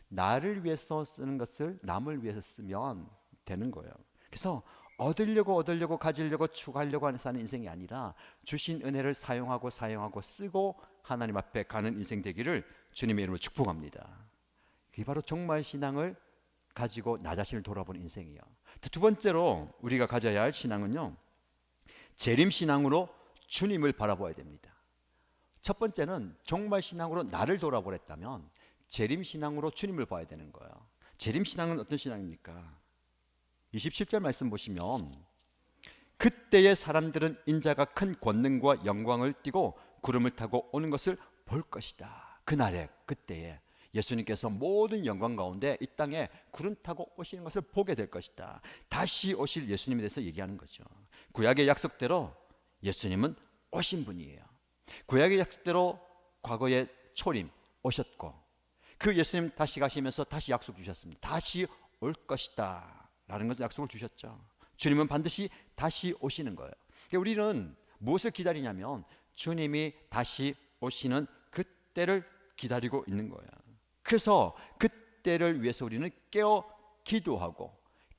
[SPEAKER 1] 나를 위해서 쓰는 것을 남을 위해서 쓰면 되는 거예요. 그래서 얻으려고 가지려고 추구하려고 하는 사는 인생이 아니라 주신 은혜를 사용하고 쓰고 하나님 앞에 가는 인생 되기를 주님의 이름으로 축복합니다. 그게 바로 종말 신앙을 가지고 나 자신을 돌아보는 인생이에요. 두 번째로 우리가 가져야 할 신앙은요, 재림 신앙으로 주님을 바라봐야 됩니다. 첫 번째는 종말 신앙으로 나를 돌아보랬다면 재림 신앙으로 주님을 봐야 되는 거예요. 재림 신앙은 어떤 신앙입니까? 27절 말씀 보시면 그때의 사람들은 인자가 큰 권능과 영광을 띠고 구름을 타고 오는 것을 볼 것이다. 그날에, 그때에 예수님께서 모든 영광 가운데 이 땅에 구름 타고 오시는 것을 보게 될 것이다. 다시 오실 예수님에 대해서 얘기하는 거죠. 구약의 약속대로 예수님은 오신 분이에요. 구약의 약속대로 과거에 초림 오셨고, 그 예수님 다시 가시면서 다시 약속 주셨습니다. 다시 올 것이다 라는 것을 약속을 주셨죠. 주님은 반드시 다시 오시는 거예요. 그러니까 우리는 무엇을 기다리냐면 주님이 다시 오시는 그때를 기다리고 있는 거예요. 그래서 그때를 위해서 우리는 깨어 기도하고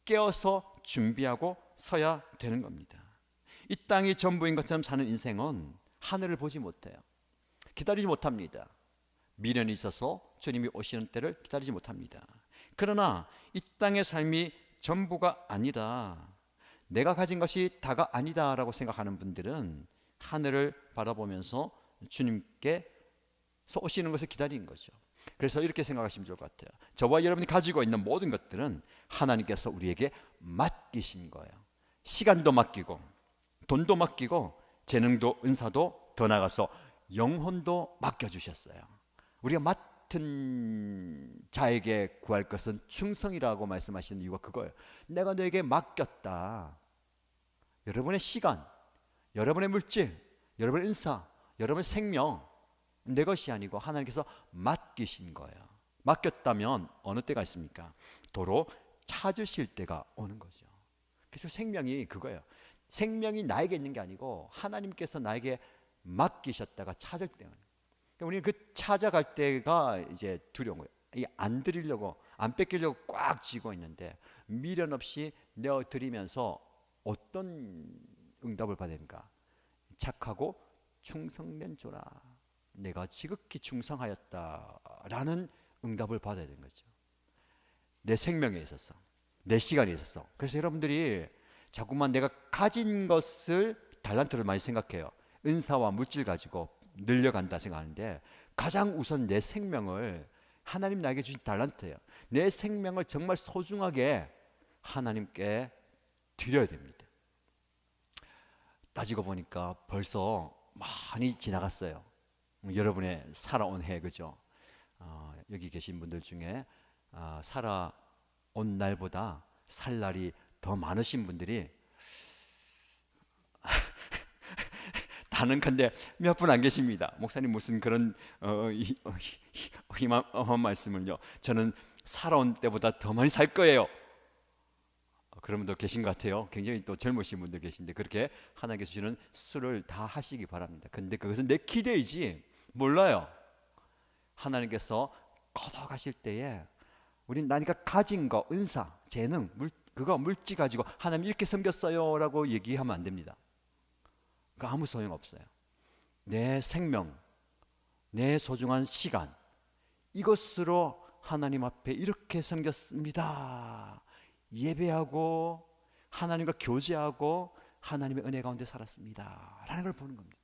[SPEAKER 1] 깨어서 준비하고 서야 되는 겁니다. 이 땅이 전부인 것처럼 사는 인생은 하늘을 보지 못해요. 기다리지 못합니다. 미련이 있어서 주님이 오시는 때를 기다리지 못합니다. 그러나 이 땅의 삶이 전부가 아니다, 내가 가진 것이 다가 아니다 라고 생각하는 분들은 하늘을 바라보면서 주님께서 오시는 것을 기다리는 거죠. 그래서 이렇게 생각하시면 좋을 것 같아요. 저와 여러분이 가지고 있는 모든 것들은 하나님께서 우리에게 맡기신 거예요. 시간도 맡기고 돈도 맡기고 재능도 은사도, 더 나아가서 영혼도 맡겨주셨어요. 우리가 맡은 자에게 구할 것은 충성이라고 말씀하시는 이유가 그거예요. 내가 너에게 맡겼다. 여러분의 시간, 여러분의 물질, 여러분의 은사, 여러분의 생명, 내 것이 아니고 하나님께서 맡기신 거예요. 맡겼다면 어느 때가 있습니까? 도로 찾으실 때가 오는 거죠. 그래서 생명이 그거예요. 생명이 나에게 있는 게 아니고 하나님께서 나에게 맡기셨다가 찾을 때가. 그러니까 우리는 그 찾아갈 때가 이제 두려운 거예요. 이게 안 드리려고, 안 뺏기려고 꽉 쥐고 있는데 미련 없이 내어 드리면서 어떤 응답을 받아야 됩니까? 착하고 충성된 조라, 내가 지극히 충성하였다라는 응답을 받아야 되는 거죠. 내 생명에 있어서, 내 시간에 있어서. 그래서 여러분들이 자꾸만 내가 가진 것을 달란트를 많이 생각해요. 은사와 물질 가지고 늘려간다 생각하는데 가장 우선 내 생명을, 하나님 나에게 주신 달란트예요. 내 생명을 정말 소중하게 하나님께 드려야 됩니다. 따지고 보니까 벌써 많이 지나갔어요. 여러분의 살아온 해, 그죠? 여기 계신 분들 중에 살아온 날보다 살 날이 더 많으신 분들이 다는 건데 몇 분 안 계십니다. 목사님 무슨 그런 희망한 말씀을요. 저는 살아온 때보다 더 많이 살 거예요. 그런 분도 계신 것 같아요. 굉장히 또 젊으신 분들 계신데 그렇게 하나님께서 주시는 수를 다 하시기 바랍니다. 근데 그것은 내 기대이지 몰라요. 하나님께서 걷어가실 때에 우린 나니까 가진 거, 은사, 재능, 그거 물질 가지고 하나님 이렇게 섬겼어요 라고 얘기하면 안 됩니다. 그 아무 소용없어요. 내 생명, 내 소중한 시간, 이것으로 하나님 앞에 이렇게 섬겼습니다. 예배하고 하나님과 교제하고 하나님의 은혜 가운데 살았습니다 라는 걸 보는 겁니다.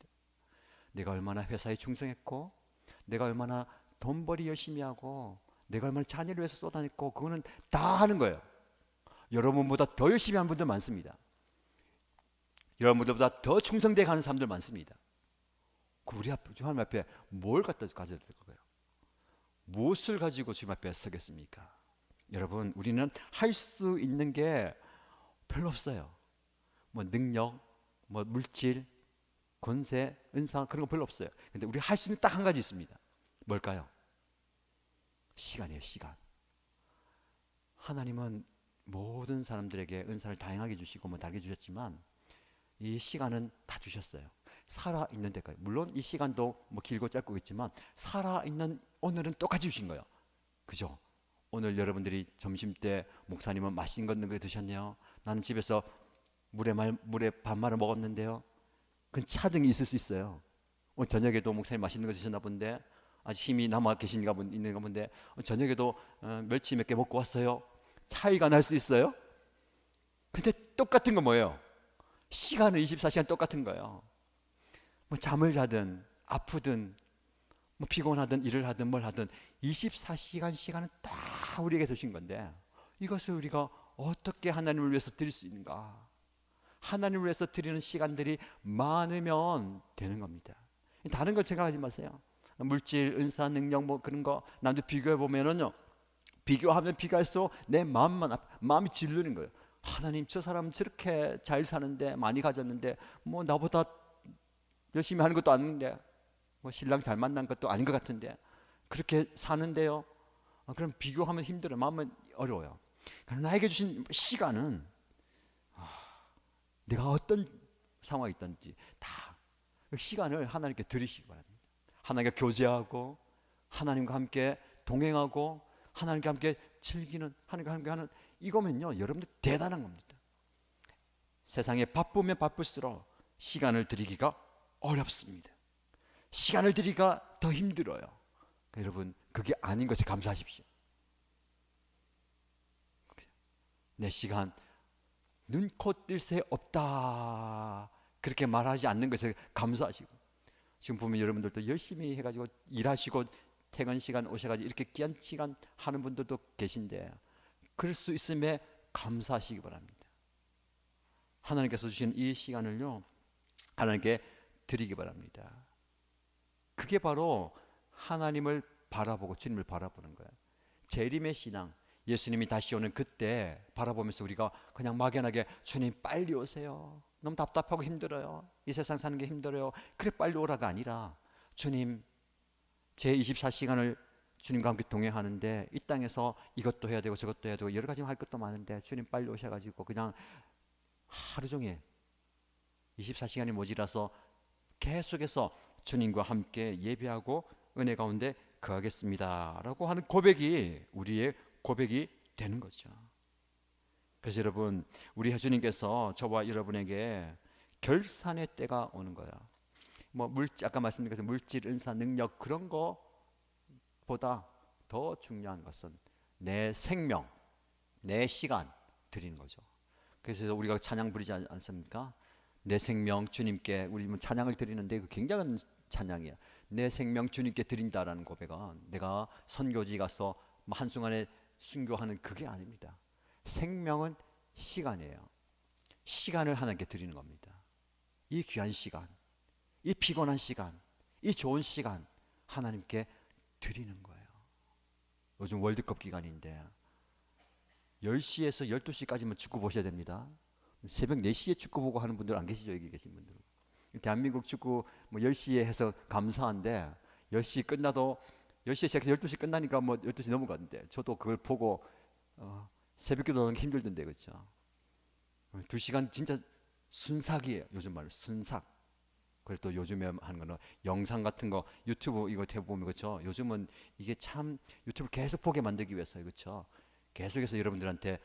[SPEAKER 1] 내가 얼마나 회사에 충성했고, 내가 얼마나 돈벌이 열심히 하고, 내가 얼마나 자녀를 위해서 쏟아냈고, 그거는 다 하는 거예요. 여러분보다 더 열심히 하는 분들 많습니다. 여러분들보다 더 충성되게 하는 사람들 많습니다. 우리 앞에, 주님 앞에 뭘 갖다 가져야 될 거예요? 무엇을 가지고 주님 앞에 서겠습니까? 여러분, 우리는 할 수 있는 게 별로 없어요. 뭐 능력, 뭐 물질, 권세, 은사 그런 거 별로 없어요. 근데 우리 할 수 있는 딱 한 가지 있습니다. 뭘까요? 시간이에요, 시간. 하나님은 모든 사람들에게 은사를 다양하게 주시고 뭐 다르게 주셨지만 이 시간은 다 주셨어요. 살아있는 데까지. 물론 이 시간도 뭐 길고 짧고 있지만 살아있는 오늘은 똑같이 주신 거예요. 그죠? 오늘 여러분들이 점심때 목사님은 맛있는 거 넣은 거 드셨네요. 나는 집에서 물에 반말을 먹었는데요. 그건 차등이 있을 수 있어요. 오늘 저녁에도 목사님 맛있는 거 드셨나 본데 아직 힘이 남아 계신가 있는가 본데 저녁에도 멸치 몇 개 먹고 왔어요. 차이가 날 수 있어요. 근데 똑같은 건 뭐예요? 시간은 24시간 똑같은 거예요. 뭐 잠을 자든 아프든 뭐 피곤하든 일을 하든 뭘 하든 24시간 시간은 다 우리에게 주신 건데 이것을 우리가 어떻게 하나님을 위해서 드릴 수 있는가? 하나님을 위해서 드리는 시간들이 많으면 되는 겁니다. 다른 거 생각하지 마세요. 물질, 은사, 능력 뭐 그런 거 남들 비교해 보면은요. 비교하면 비교할수록 내 마음이 질르는 거예요. 하나님, 저 사람 저렇게 잘 사는데 많이 가졌는데 뭐 나보다 열심히 하는 것도 아닌데 뭐 신랑 잘 만난 것도 아닌 것 같은데 그렇게 사는데요. 그럼 비교하면 힘들어요. 마음은 어려워요. 나에게 주신 시간은 내가 어떤 상황이 있든지 다 시간을 하나님께 드리시기 바랍니다. 하나님과 교제하고 하나님과 함께 동행하고 하나님과 함께 즐기는, 하나님과 함께 하는 이거면요 여러분들 대단한 겁니다. 세상에 바쁘면 바쁠수록 시간을 드리기가 어렵습니다. 시간을 드리기가 더 힘들어요. 여러분 그게 아닌 것에 감사하십시오. 내 시간 눈코 뜰 새 없다 그렇게 말하지 않는 것에 감사하시고 지금 보면 여러분들도 열심히 해가지고 일하시고 퇴근 시간 오셔가지고 이렇게 귀한 시간 하는 분들도 계신데 그럴 수 있음에 감사하시기 바랍니다. 하나님께서 주신 이 시간을요 하나님께 드리기 바랍니다. 그게 바로 하나님을 바라보고 주님을 바라보는 거예요. 재림의 신앙, 예수님이 다시 오는 그때 바라보면서 우리가 그냥 막연하게 주님 빨리 오세요. 너무 답답하고 힘들어요. 이 세상 사는 게 힘들어요. 그래 빨리 오라가 아니라 주님 제 24시간을 주님과 함께 동행하는데 이 땅에서 이것도 해야 되고 저것도 해야 되고 여러 가지 할 것도 많은데 주님 빨리 오셔가지고 그냥 하루 종일 24시간이 모자라서 계속해서 주님과 함께 예배하고 은혜 가운데 거하겠습니다 라고 하는 고백이 우리의 고백이 되는 거죠. 그래서 여러분, 우리 주님께서 저와 여러분에게 결산의 때가 오는 거야. 뭐 아까 말씀드린 것처럼 물질, 은사, 능력 그런 거보다 더 중요한 것은 내 생명, 내 시간 드리는 거죠. 그래서 우리가 찬양 부르지 않습니까? 내 생명 주님께, 우리 찬양을 드리는데 그 굉장한 찬양이야. 내 생명 주님께 드린다라는 고백은 내가 선교지 가서 한순간에 순교하는 그게 아닙니다. 생명은 시간이에요. 시간을 하나님께 드리는 겁니다. 이 귀한 시간, 이 피곤한 시간, 이 좋은 시간 하나님께 드리는 거예요. 요즘 월드컵 기간인데 10시에서 12시까지만 축구 보셔야 됩니다. 새벽 4시에 축구 보고 하는 분들 안 계시죠? 여기 계신 분들. 대한민국 축구 뭐 10시에 해서 감사한데 10시 끝나도 10시에 시작해서 12시 끝나니까 뭐 12시 넘어갔는데 저도 그걸 보고 새벽기도는 힘들던데, 그렇죠? 2시간 진짜 순삭이에요. 요즘 말로 순삭. 그리고 또 요즘에 하는 거는 영상 같은 거 유튜브 이거 해보면, 그렇죠? 요즘은 이게 참 유튜브 계속 보게 만들기 위해서, 그렇죠? 계속해서 여러분들한테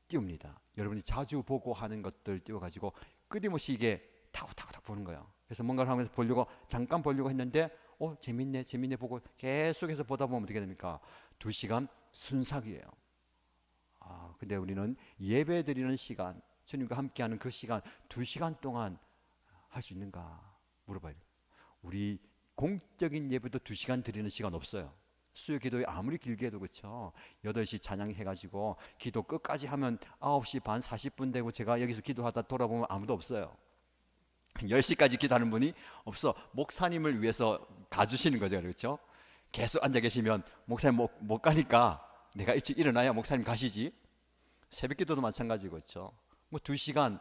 [SPEAKER 1] 띄웁니다. 여러분이 자주 보고 하는 것들 띄워가지고 끊임없이 이게 타고 보는 거예요. 그래서 뭔가를 하면서 보려고 잠깐 보려고 했는데 재밌네 보고 계속해서 보다 보면 어떻게 됩니까? 2시간 순삭이에요. 근데 우리는 예배 드리는 시간, 주님과 함께하는 그 시간 2시간 동안 할 수 있는가 물어봐야 돼요. 우리 공적인 예배도 2시간 드리는 시간 없어요. 수요 기도에 아무리 길게 해도, 그렇죠? 8시 찬양 해가지고 기도 끝까지 하면 9시 반 40분 되고 제가 여기서 기도하다 돌아보면 아무도 없어요. 10시까지 기도하는 분이 없어. 목사님을 위해서 가주시는 거죠, 그렇죠? 계속 앉아 계시면 목사님 못 가니까 내가 일찍 일어나야 목사님 가시지. 새벽 기도도 마찬가지고, 그렇죠? 뭐 2시간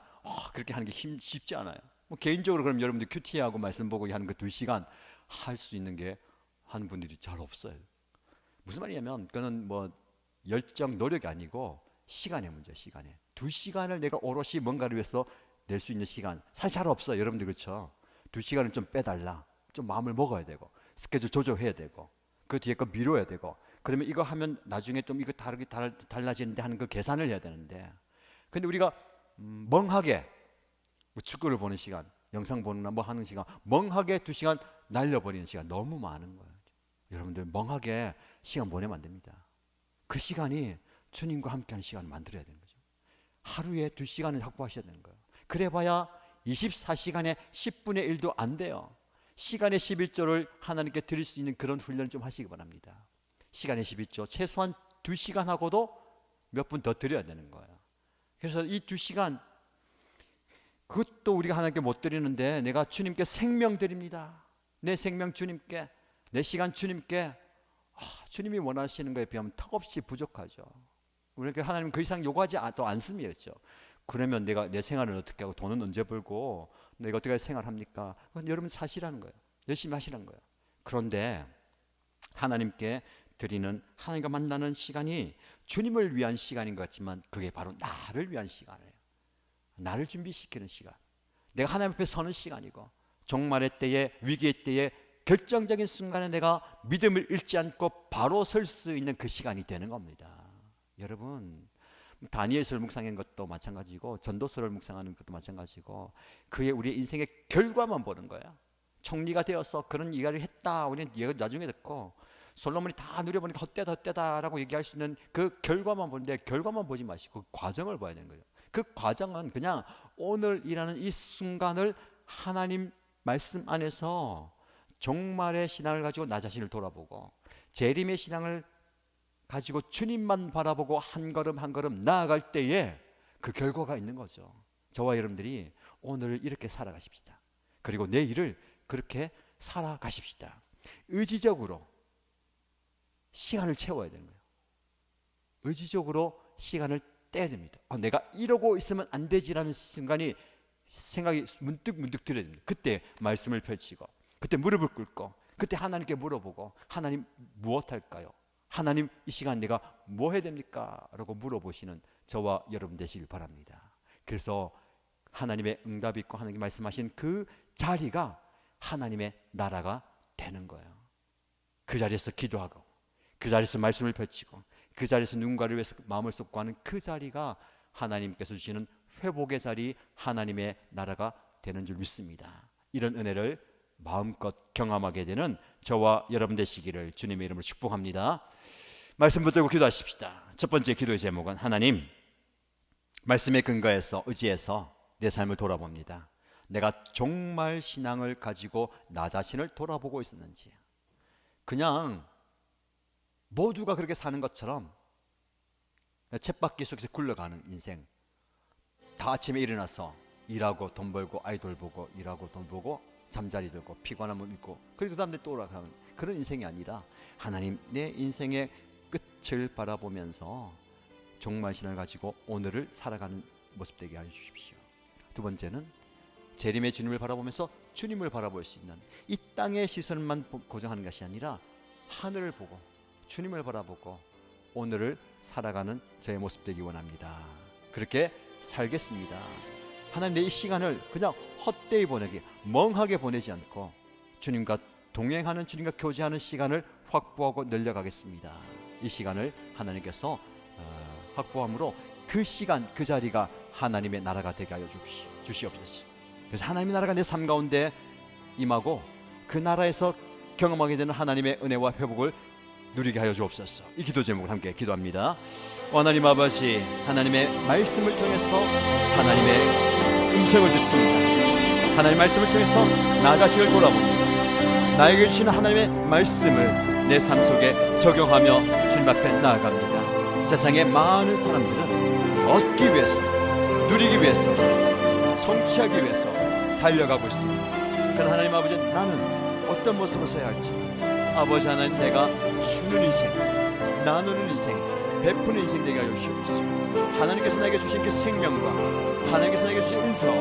[SPEAKER 1] 그렇게 하는 게 쉽지 않아요. 뭐 개인적으로 그럼 여러분들 큐티하고 말씀 보고 하는 그 2시간 할 수 있는 게 하는 분들이 잘 없어요. 무슨 말이냐면 그거는 뭐 열정, 노력이 아니고 시간의 문제, 시간에. 2시간을 내가 오롯이 뭔가를 위해서 낼 수 있는 시간 사실 잘 없어요, 여러분들, 그렇죠? 2시간을 좀 빼달라. 좀 마음을 먹어야 되고 스케줄 조절해야 되고 그 뒤에 거 미뤄야 되고 그러면 이거 하면 나중에 좀 이거 다르게 달라지는데 하는 그 계산을 해야 되는데, 근데 우리가 멍하게 뭐 축구를 보는 시간, 영상 보는 뭐 하는 시간, 멍하게 2시간 날려버리는 시간 너무 많은 거예요. 여러분들 멍하게 시간 보내면 안 됩니다. 그 시간이 주님과 함께하는 시간을 만들어야 되는 거죠. 하루에 2시간을 확보하셔야 되는 거예요. 그래봐야 24시간에 10분의 1도 안 돼요. 시간의 11조를 하나님께 드릴 수 있는 그런 훈련을 좀 하시기 바랍니다. 시간의 11조 최소한 2시간 하고도 몇 분 더 드려야 되는 거예요. 그래서 이 2시간 그것도 우리가 하나님께 못 드리는데 내가 주님께 생명 드립니다. 내 생명 주님께, 내 시간 주님께. 주님이 원하시는 것에 비하면 턱없이 부족하죠. 그러니까 하나님은 그 이상 요구하지 않습니다. 그러면 내가 내 생활을 어떻게 하고 돈은 언제 벌고 내가 어떻게 생활합니까? 그건 여러분 사시라는 거예요. 열심히 하시라는 거예요. 그런데 하나님께 드리는, 하나님과 만나는 시간이 주님을 위한 시간인 것 같지만 그게 바로 나를 위한 시간이에요. 나를 준비시키는 시간, 내가 하나님 앞에 서는 시간이고 종말의 때에, 위기의 때에 결정적인 순간에 내가 믿음을 잃지 않고 바로 설 수 있는 그 시간이 되는 겁니다. 여러분, 다니엘서를 묵상하는 것도 마찬가지고 전도서를 묵상하는 것도 마찬가지고 그의 우리의 인생의 결과만 보는 거예요. 총리가 되어서 그런 이야기를 했다, 우리는 나중에 듣고 솔로몬이 다 누려보니까 헛되다라고 얘기할 수 있는 그 결과만 보는데, 결과만 보지 마시고 그 과정을 봐야 되는 거예요. 그 과정은 그냥 오늘 일하는 이 순간을 하나님 말씀 안에서 종말의 신앙을 가지고 나 자신을 돌아보고 재림의 신앙을 가지고 주님만 바라보고 한 걸음 한 걸음 나아갈 때에 그 결과가 있는 거죠. 저와 여러분들이 오늘을 이렇게 살아가십시다. 그리고 내일을 그렇게 살아가십시다. 의지적으로 시간을 채워야 되는 거예요. 의지적으로 시간을 떼야 됩니다. 내가 이러고 있으면 안 되지라는 생각이 문득 들어야 됩니다. 그때 말씀을 펼치고 그때 무릎을 꿇고 그때 하나님께 물어보고, 하나님 무엇할까요? 하나님 이 시간 내가 뭐 해야 됩니까? 라고 물어보시는 저와 여러분 되시길 바랍니다. 그래서 하나님의 응답이 있고 하나님이 말씀하신 그 자리가 하나님의 나라가 되는 거예요. 그 자리에서 기도하고, 그 자리에서 말씀을 펼치고, 그 자리에서 누군가를 위해서 마음을 쏟고 하는 그 자리가 하나님께서 주시는 회복의 자리, 하나님의 나라가 되는 줄 믿습니다. 이런 은혜를 마음껏 경험하게 되는 저와 여러분 되시기를 주님의 이름으로 축복합니다. 말씀 붙들고 기도하십시다. 첫 번째 기도의 제목은, 하나님, 말씀에 근거해서 의지해서 내 삶을 돌아봅니다. 내가 정말 신앙을 가지고 나 자신을 돌아보고 있었는지, 그냥 모두가 그렇게 사는 것처럼 쳇바퀴 속에서 굴러가는 인생, 다 아침에 일어나서 일하고 돈 벌고 아이돌 보고 일하고 돈 보고 잠자리 들고 피곤하면 있고, 그리고 다음 날 또 돌아가는 그런 인생이 아니라, 하나님, 내 인생의 끝을 바라보면서 정말 신앙을 가지고 오늘을 살아가는 모습 되게 하여 주십시오. 두 번째는 재림의 주님을 바라보면서 주님을 바라볼 수 있는, 이 땅의 시선만 고정하는 것이 아니라 하늘을 보고 주님을 바라보고 오늘을 살아가는 저의 모습 되기 원합니다. 그렇게 살겠습니다. 하나님, 내 이 시간을 그냥 헛되이 보내기, 멍하게 보내지 않고 주님과 동행하는, 주님과 교제하는 시간을 확보하고 늘려가겠습니다. 이 시간을 하나님께서 확보함으로 그 시간, 그 자리가 하나님의 나라가 되게 하여 주시옵소서. 그래서 하나님의 나라가 내 삶 가운데 임하고 그 나라에서 경험하게 되는 하나님의 은혜와 회복을 누리게 하여 주옵소서. 이 기도 제목을 함께 기도합니다. 하나님 아버지, 하나님의 말씀을 통해서 하나님의 음성을 듣습니다. 하나님의 말씀을 통해서 나 자신을 돌아봅니다. 나에게 주시는 하나님의 말씀을 내 삶 속에 적용하며 주님 앞에 나아갑니다. 세상의 많은 사람들은 얻기 위해서, 누리기 위해서, 성취하기 위해서 달려가고 있습니다. 그러나 하나님 아버지, 나는 어떤 모습을 써야 할지, 아버지 하나님, 내가 주는 인생, 나누는 인생, 베푸는 인생 되게 하여 주시옵소서. 하나님께서 나에게 주신 그 생명과, 하나님께서 나에게 주신 은사와,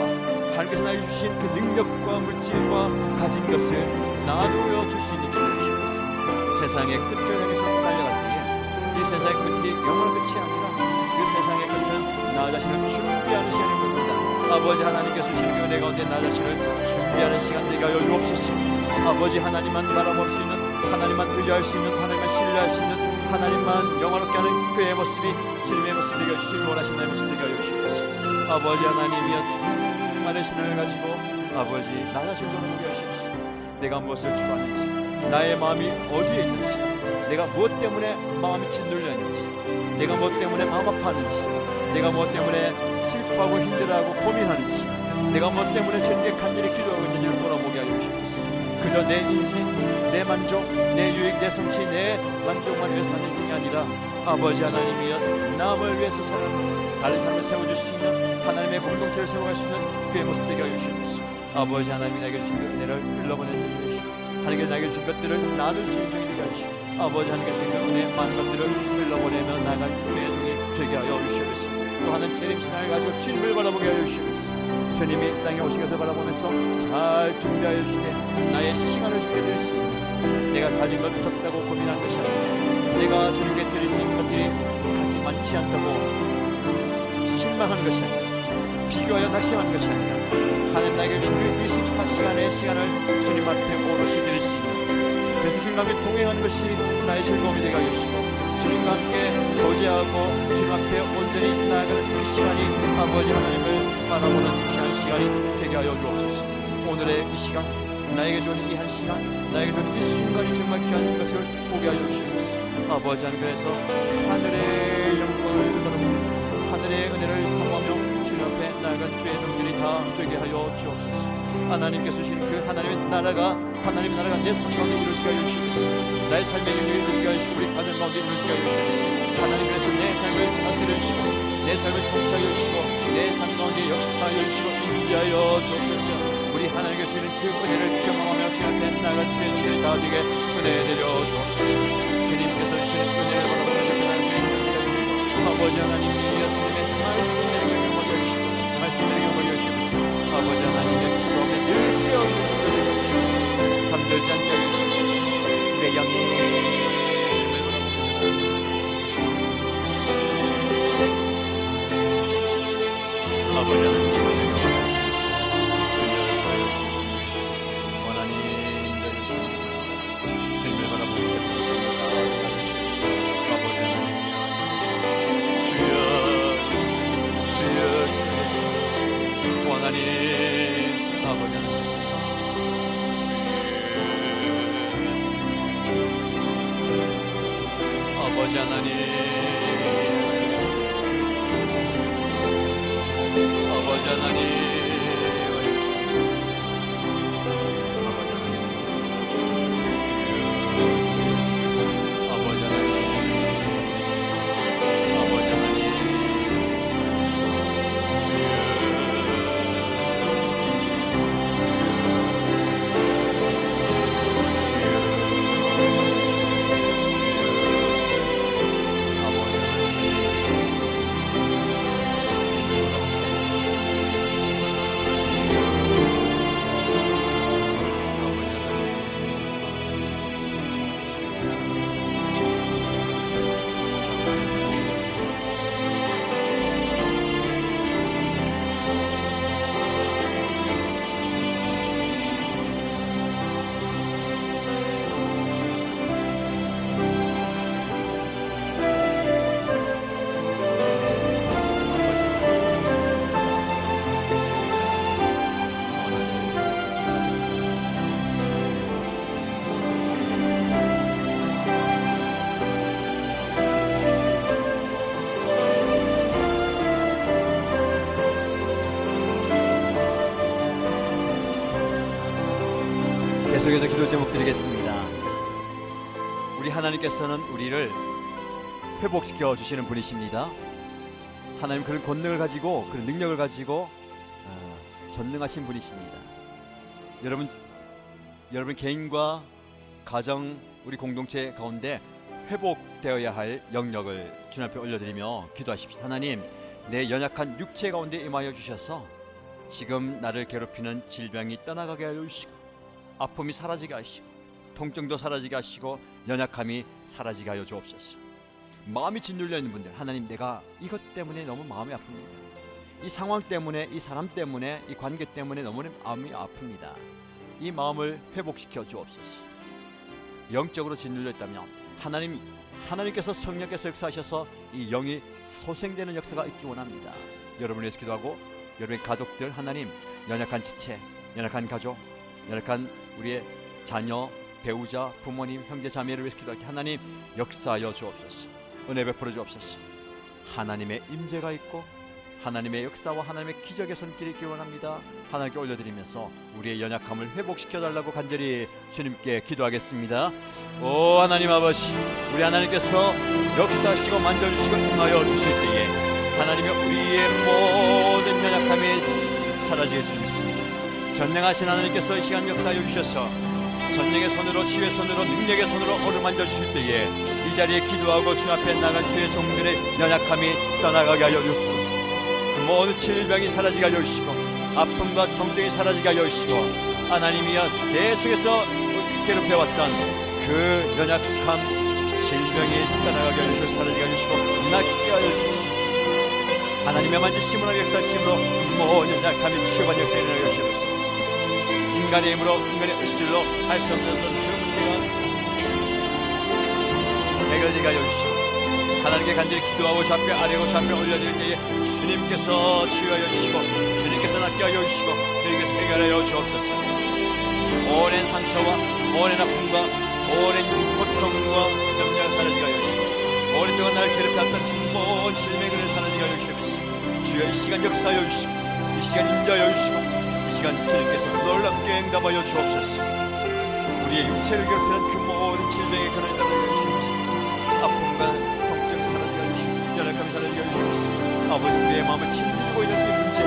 [SPEAKER 1] 하나님께서 나에게 주신 그 능력과 물질과 가진 것을 나누어 줄 수 있는 줄 주시옵소서. 세상의 끝을 향해서 달려갈 때에 이 세상의 끝이 영원한 끝이 아니라 그 세상의 끝은 나 자신을 준비하는 시간인 겁니다. 아버지 하나님께서 주시는 그 은혜 가운데 나 자신을 준비하는 시간 되게 하여 주옵소서. 아버지 하나님만 바라볼 수 있는, 하나님만 의지할 수 있는, 하나님만 신뢰할 수 있는, 하나님만 영원롭게 하는 그의 모습이 주님의 모습 되게 하여 주시고 원하시는 나의 모습 되게 하여 주시옵소서. 아버지 하나님이여, 충만의 신앙을 가지고 아버지 나 자신을 돌아보게 하시옵소서. 내가 무엇을 추구하는지, 나의 마음이 어디에 있는지, 내가 무엇 때문에 마음이 짓눌려 있는지, 내가 무엇 때문에 마음 아파하는지, 내가 무엇 때문에 슬퍼하고 힘들어하고 고민하는지, 내가 무엇 때문에 주님께 간절히 기도하고 있는지를 돌아보게 하여 주시옵소서. 그저 내 인생, 내 만족, 내 유익, 내 성취, 내 만족만 위해서 사는 인생이 아니라 아버지 하나님이여, 남을 위해서 사는, 다른 삶을 세워줄 수 있는, 하나님의 공동체를 세워갈 수 있는 그의 모습 되게 하여 주시옵소서. 아버지 하나님이 나에게 주신 그 은혜를 흘러보내는 주시옵소서. 하나님께서 나에게 주신 것들을 나눌 수 있는 종이 되게 하여 주시옵소서. 아버지 하나님께서 주신 그 은혜 많은 것들을 흘러보내며 나갈 그의 종이 되게 하여 주시옵소서. 또 하는 재림 신앙을 가지고 주님을 바라보게 하여 주시옵소서. 주님이 땅에 오신 것을 바라보면서 잘 준비하여 주시되 나의 시간을 주게 드릴 수 있는, 내가 가진 것 적다고 고민하는 것이 아니라, 내가 주님께 드릴 수 있는 것들이 가지 많지 않다고 실망하는 것이 아니라, 비교하여 낙심하는 것이 아니라, 하나님 나에게 주신 24시간의 시간을 주님 앞에 오롯이 드릴 수 있는, 그래서 주님과 함께 동행하는 것이 나의 즐거움이 되게 하여 주시고, 주님과 함께 교제하고 주님 앞에 온전히 나아가는 그 시간이 아버지 하나님을 바라보는 귀한 시간이 되게 하여 주옵소서. 오늘의 이 시간, 나에게 주는 이 한 시간, 나에게 주는 이 순간이 정말 귀한 것을 보게 하여 주시옵소서. 아버지 하나님, 그래서 하늘의 영광을 바라보고 하늘의 은혜를 사모하며 주님 앞에 나아간 주의 종들이 다 되게 하여 주옵소서. 하나님께서 주신 그 하나님의 나라가 내 삶 가운데 이루어지게 하여 주시옵소서. 나의 삶의 영역이 이루어지게 하여 주시고, 우리 가정 가운데 이루어지게 하여 주시옵소서. 하나님께서 내 삶을 다스려 주시고, 내 삶을 통치하여 주시고, 내 삶 가운데 역사하여 주시고 인지하여 주옵소서. 우리 하나님께서 주시는 그 은혜를 경험하며 주님 앞에 나아간 주의 종들이 다 되게 은혜 내려 주옵소서. 주님께서 주시는 은혜를 바라보는 그날 주의 종들이 되게 주시고, 아버지 하나님이여, 주님의 말씀에 영광을 주시고, 말씀에 영광을 주시옵소서. 아버지 하나님의 기도에 늘 깨어있는 분들 되게 주시옵소서. 잠들지 않게 해주시옵소서. 아버지 하나님 원하님 주님을 바라보고 아버지 하나님 주여 주여 주여 원하님 아버지 하나님 아버지 하나님 아버지 하나님 아버지 하나님 아버지 하나님 계속해서 기도 제목 드리겠습니다. 우리 하나님께서는 우리를 회복시켜 주시는 분이십니다. 하나님 그런 권능을 가지고 그런 능력을 가지고 전능하신 분이십니다. 여러분 개인과 가정 우리 공동체 가운데 회복되어야 할 영역을 주님 앞에 올려드리며 기도하십시오. 하나님 내 연약한 육체 가운데 임하여 주셔서 지금 나를 괴롭히는 질병이 떠나가게 하여 주시고 아픔이 사라지게 하시고 통증도 사라지게 하시고 연약함이 사라지게 하여 주옵소서. 마음이 짓눌려 있는 분들 하나님 내가 이것 때문에 너무 마음이 아픕니다. 이 상황 때문에 이 사람 때문에 이 관계 때문에 너무 마음이 아픕니다. 이 마음을 회복시켜 주옵소서. 영적으로 짓눌려 있다면 하나님께서 성령께서 역사하셔서 이 영이 소생되는 역사가 있기 원합니다. 여러분을 위해서 기도하고 여러분의 가족들 하나님 연약한 지체 연약한 가족 연약한 우리의 자녀, 배우자, 부모님, 형제, 자매를 위해서 기도할 때 하나님 역사하여 주옵소서. 은혜 베풀어 주옵소서. 하나님의 임재가 있고 하나님의 역사와 하나님의 기적의 손길이 있기 원합니다. 하나님께 올려드리면서 우리의 연약함을 회복시켜달라고 간절히 주님께 기도하겠습니다. 오 하나님 아버지 우리 하나님께서 역사하시고 만져주시고 임하여 주실 때에 하나님의 우리의 모든 연약함이 사라지게 해주십니다. 전능하신 하나님께서 이 시간 역사하여 주셔서 전능의 손으로 지혜의 손으로 능력의 손으로 어루만져 주실 때에 이 자리에 기도하고 주 앞에 나간 주의 종들의 연약함이 떠나가게 하여 주옵소서. 그 모든 질병이 사라지게 하여 주시고 아픔과 통증이 사라지게 하여 주시고 하나님이여 계속해서 괴롭혀왔던 그 연약함 질병이 떠나가게 하여 주시고 사라지게 하여 주시고 낫게 하여 주시고 하나님의 만지심으로 역사하심으로 모든 연약함이 치유받는 역사에 일어나게 하여 주시고 인간의 힘으로 인간의 의술로 할 수 없는 그 문제가 해결되게 하여 주시고 하나님께 간절히 기도하고 주 앞에 아뢰고 주 앞에 올려드릴 때에 주님께서 치유하여 주시고 주님께서 낫게 하여 주시고 주님께서 해결하여 주옵소서. 오랜 상처와 오랜 아픔과 오랜 고통과 염려가 사라지게 하여 주시고 오랫동안 나를 괴롭혔던 그 모든 질병을 사라지게 하여 주시옵소서. 주여 이 시간 역사하여 주시고 이 시간 인자하여 주시고 이 시간 주님께서 놀랍게 응답하여 주옵소서. 우리의 육체를 괴롭히는 그 모든 질병의 근원이 되게 주옵소서. 아픔과 통증 사라지게 해주시고 연약함이 사라지게 해주옵소서. 아버지 우리의 마음을 짓누르고 있는 이 문제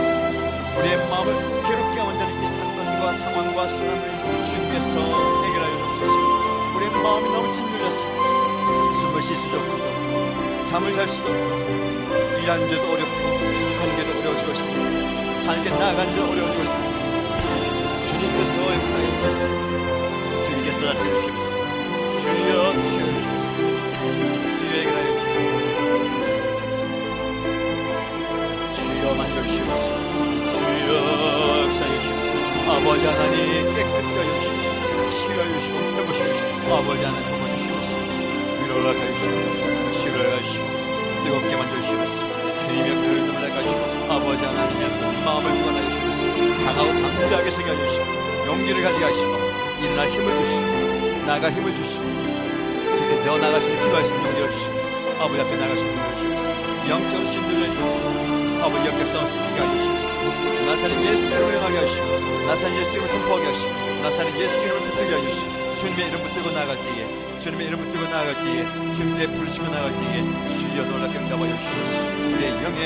[SPEAKER 1] 우리의 마음을 괴롭게 만드는 이 사건과 상황과 사람을 주님께서 해결하여 주옵소서. 우리의 마음이 너무 짓눌렸습니다. 숨을 쉴 수도 없고 잠을 잘 수도 없고 일하는 데도 어렵고 관계도 어려워지고 있습니다. 하나님께 나아가는 데도 어려워지고 있습니다. 주님께서 역사해 주님께서 다스리시옵소서. 주여 주여 주여 해결하여 주여 주여 만져주시옵소서. 주여 역사해 주시옵소서. 아버지 하나님 깨끗게 하여 주시옵소서. 치유하여 주시고 회복시켜 주시옵소서. 아버지 하나님 도와주시옵소서. 위로 올라가 주시옵소서. 치유하여 주시고 뜨겁게 만져주시옵소서. 주님의 그를 넘어가시고 아버지 하나님의 마음을 주관하여 주시옵소서. 강하고 담대하게 세게 하시고 용기를 가지게 하시고 일어날 힘을 주시고 나갈 힘을 주시고 그렇게 되어 나갈 수 있는 필요할 수 있는 용기를 주시고 아버지 앞에 나갈 수 있는 용기를 주시옵소서. 영적으로 신들려 주옵소서. 아버지 영적 싸움 승리하게 하시옵소서. 나사렛 예수 이름을 명하게 하시고 나사렛 예수 이름을 선포하게 하시고 나사렛 예수 이름을 붙들게 하시고 주님의 이름 붙들고 나아갈 때에 주님의 이름 붙들고 나아갈 때에 주님의 부르시고 나아갈 때에 주여 놀랍게 응답하여 주시옵소서. 우리의 영의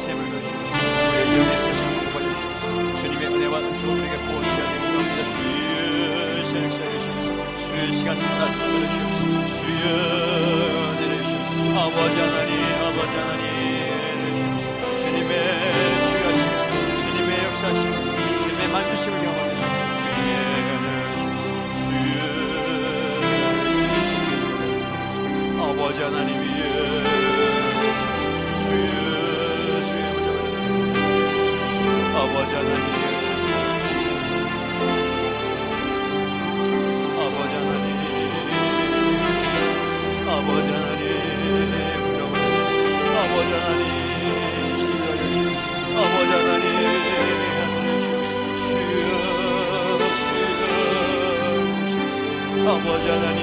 [SPEAKER 1] 샘을 주시옵소서. 우리의 영의 샘을 공급하여 주시옵소서. 주님의 은혜와 은총을 우리에게 보호하시옵소서. 주여 시작하여 주시옵소서. 주의 시간 나주시옵소서. 주여 내려주시옵소서. 아버지 하나님 아버지 하나님 주님의 주가시고 주님의 역사시고 주님의 만주심을 경험하게 주여 아버지 하나님이여 주여 아버지 하나님 아버지 하나님 아버지 하나님 아버지 하나님 아버지 하나님 주여 아버지 하나님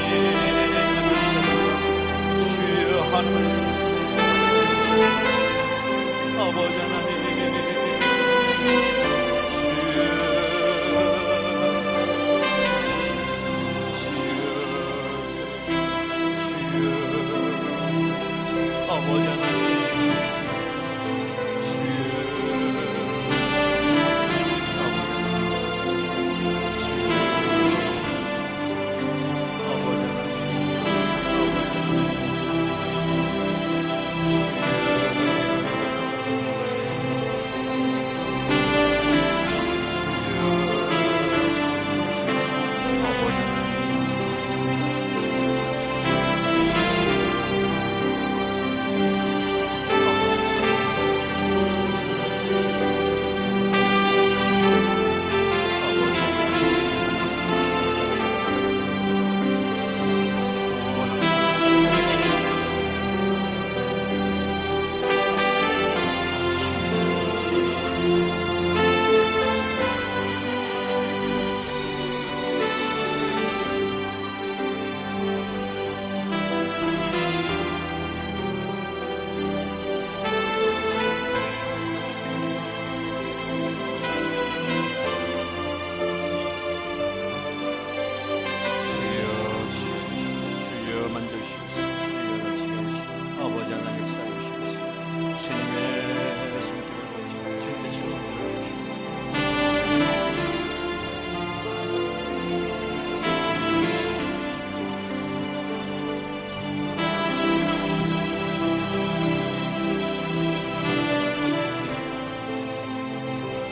[SPEAKER 1] 주여 하나님 아버지 하나님 아버지 하나님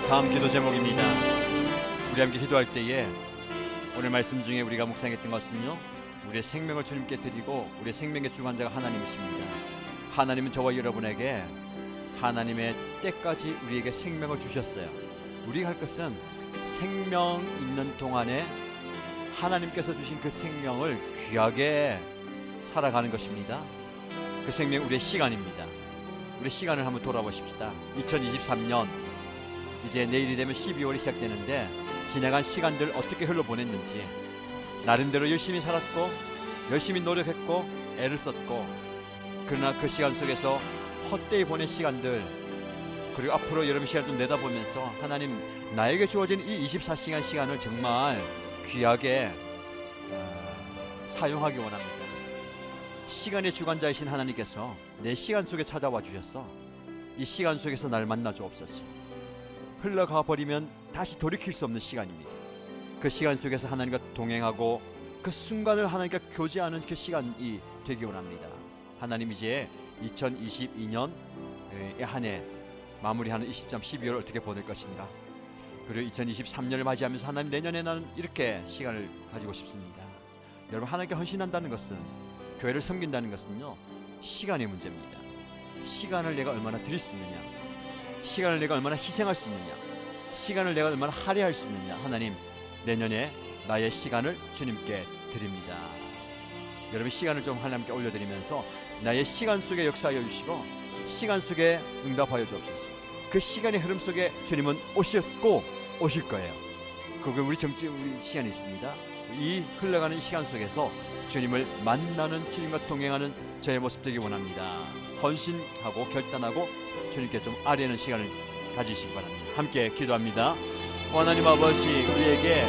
[SPEAKER 1] 다음 기도 제목입니다. 우리 함께 기도할 때에 오늘 말씀 중에 우리가 묵상했던 것은요, 우리의 생명을 주님께 드리고 우리의 생명의 주관자가 하나님이십니다. 하나님은 저와 여러분에게 하나님의 때까지 우리에게 생명을 주셨어요. 우리가 할 것은 생명 있는 동안에 하나님께서 주신 그 생명을 귀하게 살아가는 것입니다. 그 생명 우리의 시간입니다. 우리 시간을 한번 돌아보십시다. 2023년 이제 내일이 되면 12월이 시작되는데 지나간 시간들 어떻게 흘러보냈는지, 나름대로 열심히 살았고 열심히 노력했고 애를 썼고, 그러나 그 시간 속에서 헛되이 보낸 시간들, 그리고 앞으로 여러분 시간을 좀 내다보면서 하나님 나에게 주어진 이 24시간 시간을 정말 귀하게 사용하기 원합니다. 시간의 주관자이신 하나님께서 내 시간 속에 찾아와 주셔서 이 시간 속에서 날 만나 주옵소서. 흘러가 버리면 다시 돌이킬 수 없는 시간입니다. 그 시간 속에서 하나님과 동행하고 그 순간을 하나님과 교제하는 그 시간이 되기 원합니다. 하나님 이제 2022년 한 해 마무리하는 이 시점 12월 어떻게 보낼 것인가, 그리고 2023년을 맞이하면서 하나님 내년에 나는 이렇게 시간을 가지고 싶습니다. 여러분, 하나님께 헌신한다는 것은, 교회를 섬긴다는 것은요, 시간의 문제입니다. 시간을 내가 얼마나 드릴 수 있느냐, 시간을 내가 얼마나 희생할 수 있느냐, 시간을 내가 얼마나 할애할 수 있느냐. 하나님, 내년에 나의 시간을 주님께 드립니다. 여러분, 시간을 좀 하나님께 올려드리면서 나의 시간 속에 역사하여 주시고 시간 속에 응답하여 주옵소서. 그 시간의 흐름 속에 주님은 오셨고 오실 거예요. 그게 우리 시간이 있습니다. 이 흘러가는 시간 속에서 주님을 만나는, 주님과 동행하는 저의 모습 되기 원합니다. 헌신하고 결단하고 주님께 좀 아뢰는 시간을 가지시기 바랍니다. 함께 기도합니다. 하나님 아버지, 우리에게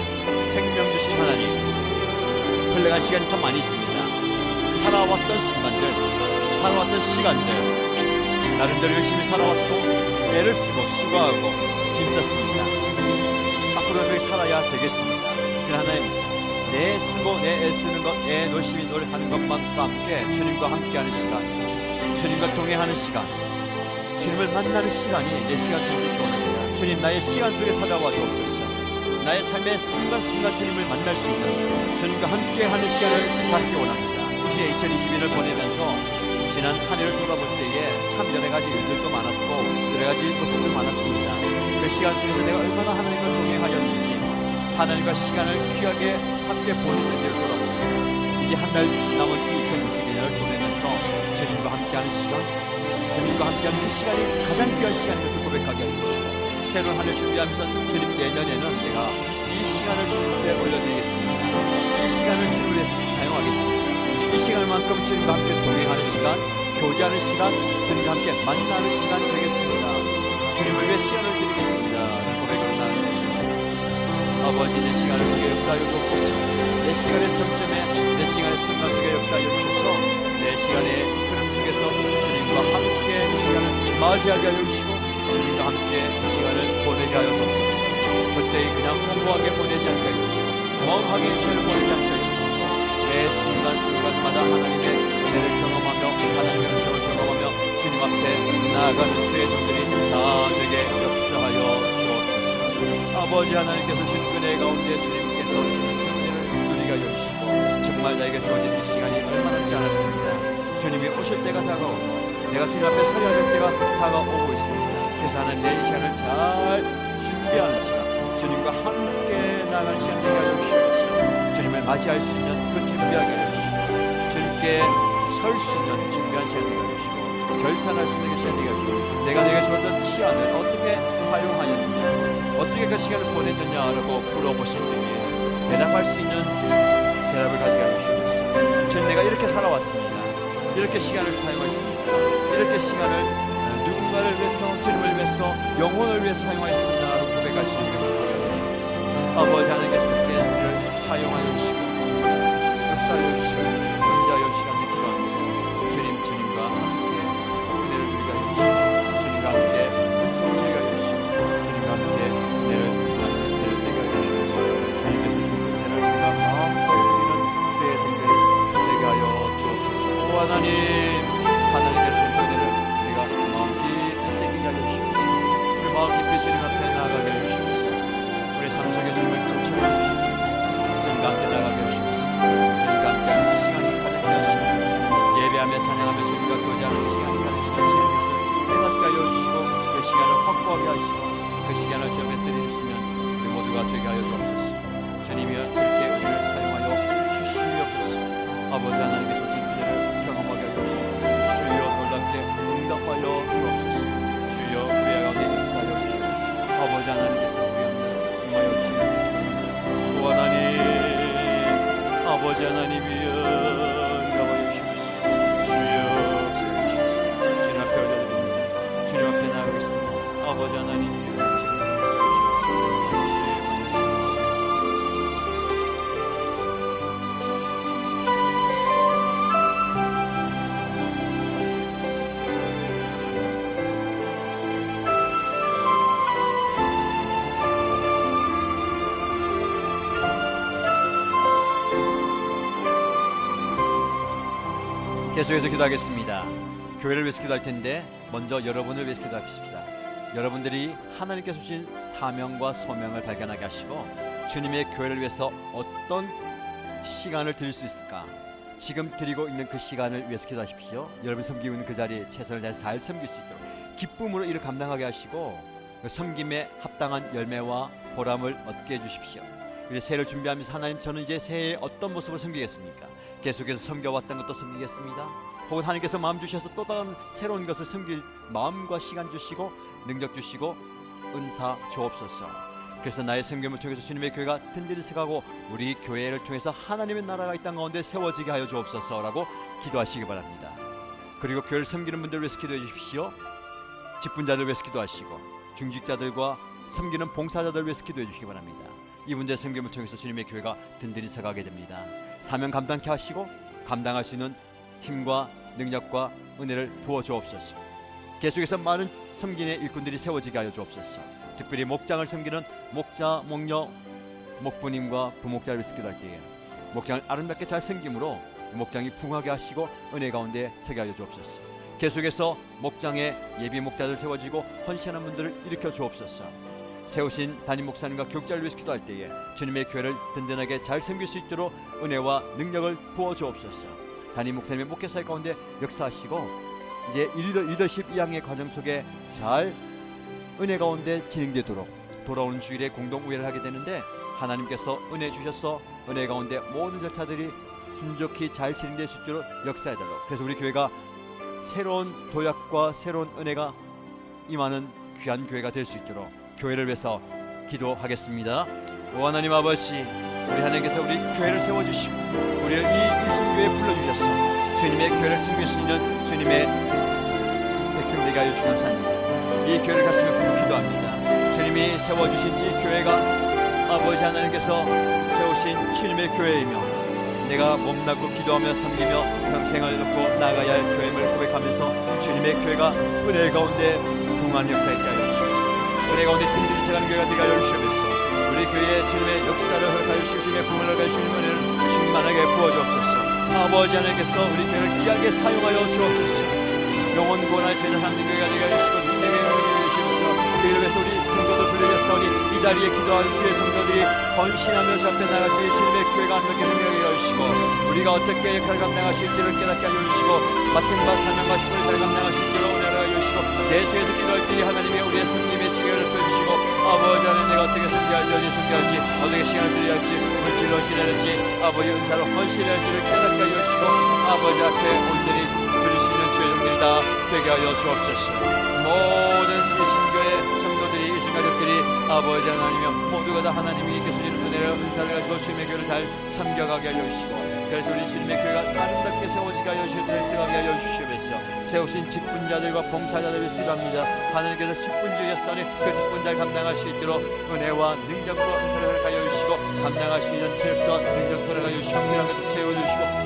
[SPEAKER 1] 생명 주신 하나님, 흘러간 시간이 참 많이 있습니다. 살아왔던 순간들, 살아왔던 시간들, 나름대로 열심히 살아왔고 애를 쓰고 수고하고 힘썼습니다. 앞으로 그렇게 살아야 되겠습니다. 그러나 하나님, 내 수고, 내 애쓰는 것, 내 열심히 노력하는 것만과 함께 주님과 함께하는 시간, 주님과 동행하는 시간, 주님을 만나는 시간이 내 시간 되길 원합니다. 주님, 나의 시간 속에 찾아와 주옵소서. 나의 삶의 순간순간 주님을 만날 수 있는, 주님과 함께하는 시간을 갖기 원합니다. 이제 2021을 보내면서 지난 한 해를 돌아볼 때에 참 여러 가지 일들도 많았고 여러 가지 모습도 많았습니다. 그 시간 속에서 내가 얼마나 하나님과 동행하였는지, 하나님과 시간을 귀하게 함께 보냈는지를 돌아봅니다. 이제 한 달 남은 2022년을 보내면서 주님과 함께하는 시간, 주님과 함께하는 그 시간이 가장 귀한 시간인 것을 고백하게 해주시고, 새로운 한 해를 준비하면서 주님, 내년에는 내가 이 시간을 주님께 올려드리겠습니다. 이 시간을 주님을 위해서 사용하겠습니다. 이 시간만큼 주님과 함께 동행하는 시간, 교제하는 시간, 주님과 함께 만나는 시간 되겠습니다. 주님을 위해 시간을 드리겠습니다. 고백을 나누겠습니다. 아버지, 내 시간을 속에 역사하여 주옵소서. 내 시간의 점점에, 내 시간의 순간 속에 역사하여 주셔서 내 시간의 흐름 속에서 주님과 함께 이 시간을 맞이하게 하여 주시고 주님과 함께 이 시간을 보내게 하여 주옵소서. 그때에 그냥 공부하게 보내지 않게 하여 주시고 멍하게 이 시간을 보내지 않게 하여 주시고 매 순간순간마다 하나님의 은혜를 경험하며 하나님의 은총을 경험하며 주님 앞에 나아가는 주의 종들이 다 되게 역사하여 주옵소서. 아버지 하나님께서 주신 은혜 가운데 주님께서 주신 은혜를 누리게 하여 주시고 정말 나에게 주어진 이 시간이 얼마 남지 않았습니다. 주님이 오실 때가 다가오고 내가 주님 앞에 서야 될 때가 다가오고 있습니다. 그래서 하나님, 내 이 시간을 잘 준비하는 시간, 주님과 함께 나아가는 시간 되게 하여 주시옵소서. 주님을 맞이할 수 있는 그 준비하게 해주시고 주님께 설 수 있는 준비한 시간 되게 해주시고 결산할 수 있는 시간 되게 해주시고 내가 내게 주었던 시간을 어떻게 사용하였느냐, 어떻게 그 시간을 보냈느냐라고 물어보신 때에 대답할 수 있는 대답을 가지게 해주시옵소서. 주님, 내가 이렇게 살아왔습니다. 이렇게 시간을 사용했습니다. 이렇게 시간을 누군가를 위해서, 주님을 위해서, 영혼을 위해서 사용하였습니다 라고 고백하시는 것을 하여 주시옵소서. 아버지 하나님께서 우리를 사용하여 주시고 역사하여 주시고 존재하여 시간을 기도합니다. 주님과 함께 은혜를 누리게 하여 주시고 주님과 함께 은총을 누리게 하여 주시고 주님과 함께 은혜를 누리게 하여 주시고 주님께서 주는 은혜를 우리가 마음껏 누리는 주의 종들이 되게 하여 주옵소서. 오 하나님, 하나님께서 주신 은혜를 우리가 마음 깊이 새기게 하여 주시고 우리 마음 깊이 주님 앞에 나아가게 하여 주시고 우리 삶 속에 주님을 쫓아주시고 주님과 함께 나아가게 하여 주시고 주님과 함께하는 이 시간이 가장 귀한 시간, 예배하며 찬양하며 주님과 교제하는 이 시간이 가장 귀한 시간에서 깨닫게 하여 주시고 그 시간을 확보하게 하시고 그 시간을 점에 드리시면 우리 모두가 되게 하여 주옵소서. 주님이 그렇게 우리를 사용하여 주시옵소서. 아버지 하나님께서 주신 은혜를 경험하게 하여 주시고 주여 놀랍게 응답하여 주옵소서. 주여 우리 가운데 역사하여 주시옵소서. 아버지 하나님께서 우리 가운데 임하여 주시옵소서. 오 하나님, 아버지 하나님이여 응답하여 주시옵소서. 주여 세우시옵소서. 주님 앞에 올려드립니다. 주님 앞에 나아가겠습니다. 아버지 하나님이여 계속해서 기도하겠습니다. 교회를 위해서 기도할 텐데 먼저 여러분을 위해서 기도합시다. 여러분들이 하나님께서 주신 사명과 소명을 발견하게 하시고 주님의 교회를 위해서 어떤 시간을 드릴 수 있을까, 지금 드리고 있는 그 시간을 위해서 기도하십시오. 여러분 섬기고 있는 그 자리에 최선을 다해서 잘 섬길 수 있도록 기쁨으로 이를 감당하게 하시고 그 섬김에 합당한 열매와 보람을 얻게 해주십시오. 그래서 새해를 준비하면서 하나님, 저는 이제 새해에 어떤 모습을 섬기겠습니까? 계속해서 섬겨왔던 것도 섬기겠습니다. 혹은 하나님께서 마음 주셔서 또 다른 새로운 것을 섬길 마음과 시간 주시고 능력 주시고 은사 주옵소서. 그래서 나의 섬김을 통해서 주님의 교회가 든든히 서가고 우리 교회를 통해서 하나님의 나라가 이 땅 가운데 세워지게 하여 주옵소서라고 기도하시기 바랍니다. 그리고 교회를 섬기는 분들을 위해서 기도해 주십시오. 직분자들 위해서 기도하시고 중직자들과 섬기는 봉사자들을 위해서 기도해 주시기 바랍니다. 이분들의 섬김을 통해서 주님의 교회가 든든히 서가게 됩니다. 사명 감당케 하시고 감당할 수 있는 힘과 능력과 은혜를 부어 주옵소서. 계속해서 많은 섬김의 일꾼들이 세워지게 하여 주옵소서. 특별히 목장을 섬기는 목자, 목녀, 목부님과 부목자를 위해서 기도할 때에 목장을 아름답게 잘 섬김으로 목장이 풍하게 하시고 은혜 가운데 서게 하여 주옵소서. 계속해서 목장에 예비 목자들 세워지고 헌신하는 분들을 일으켜 주옵소서. 세우신 담임 목사님과 교육자를 위해서 기도할 때에 주님의 교회를 든든하게 잘 섬길 수 있도록 은혜와 능력을 부어 주옵소서. 담임 목사님의 목회사의 가운데 역사하시고 이제 리더십 2학의 과정 속에 잘 은혜 가운데 진행되도록 돌아오는 주일에 공동우회를 하게 되는데 하나님께서 은혜 주셔서 은혜 가운데 모든 절차들이 순적히 잘 진행될 수 있도록 역사해달라고. 그래서 우리 교회가 새로운 도약과 새로운 은혜가 임하는 귀한 교회가 될 수 있도록 교회를 위해서 기도하겠습니다. 오 하나님 아버지, 우리 하나님께서 우리 교회를 세워주시고 우리를 이 일신교회에 불러주셔서 주님의 교회를 섬길 수 있는 주님의 백성되게 하여 주시기 감사합니다. 이 교회를 가슴에 품고 기도합니다. 주님이 세워주신 이 교회가 아버지 하나님께서 세우신 주님의 교회이며 내가 몸담고 기도하며 섬기며 평생을 놓고 나아가야 할 교회임을 고백하면서 주님의 교회가 은혜 가운데 동안 역사에 하여 주시고 은혜 가운데 든든히 서가는 교회가 되게 하여 주시면서 우리 교회에 주님의 역사를 허락하여 주시고 주님의 부흥을 허락하여 주시는 은혜를 충만하게 부어주옵소서. 아버지 하나님께서 우리 교회를 귀하게 사용하여 주옵소서. 영원 구원할 수 있는 하나님 교회가 되게 하여 주시고 내게 주시옵소서. 교회를 위해서 우리 성도들 불러주셨사오니 이 자리에 기도하는 주의 성도들이 헌신하면서 앞에 나갈 때 주님의 교회가 함께 생명하게 하여 주시고 우리가 어떻게 역할을 감당하실지를 깨닫게 하여 주시고 맡은 바 사명과 식구를 잘 감당하실지로 은혜를 하여 주시고 계속해서 기도할 때 하나님의 우리의 성님의 지혜를 펴주시고 아버지 하나님 내가 어떻게 섬겨할지 어디 섬겨할지 어떻게 시간을 드려야 할지 물질로 헌신할지 아버지 은사로 헌신할지를 깨닫게 하여 주시고 아버지 앞에 온전히 드릴 수 있는 주의 종들이 다 되게 하여 주옵소서. 모든 일신교회 성도들이 일신가족들이 아버지 하나님이여 모두가 다 하나님이 계시는 은혜를 은사를 가지고 주님의 교회를 잘 섬겨가게 하여 주시고 그래서 우리 주님의 교회가 아름답게 세워지게 하여 주시고 세워가게 하여 주시옵소서. 세우신 직분자들과 봉사자들을 위해서 기도합니다. 하나님께서 직분 주셨으니 그 직분 잘 감당할 수 있도록 은혜와 능력으로 은사를 허락하여 주시고 감당할 수 있는 체력과 능력을 허락하여 주시고 형이란 것도 채워주시고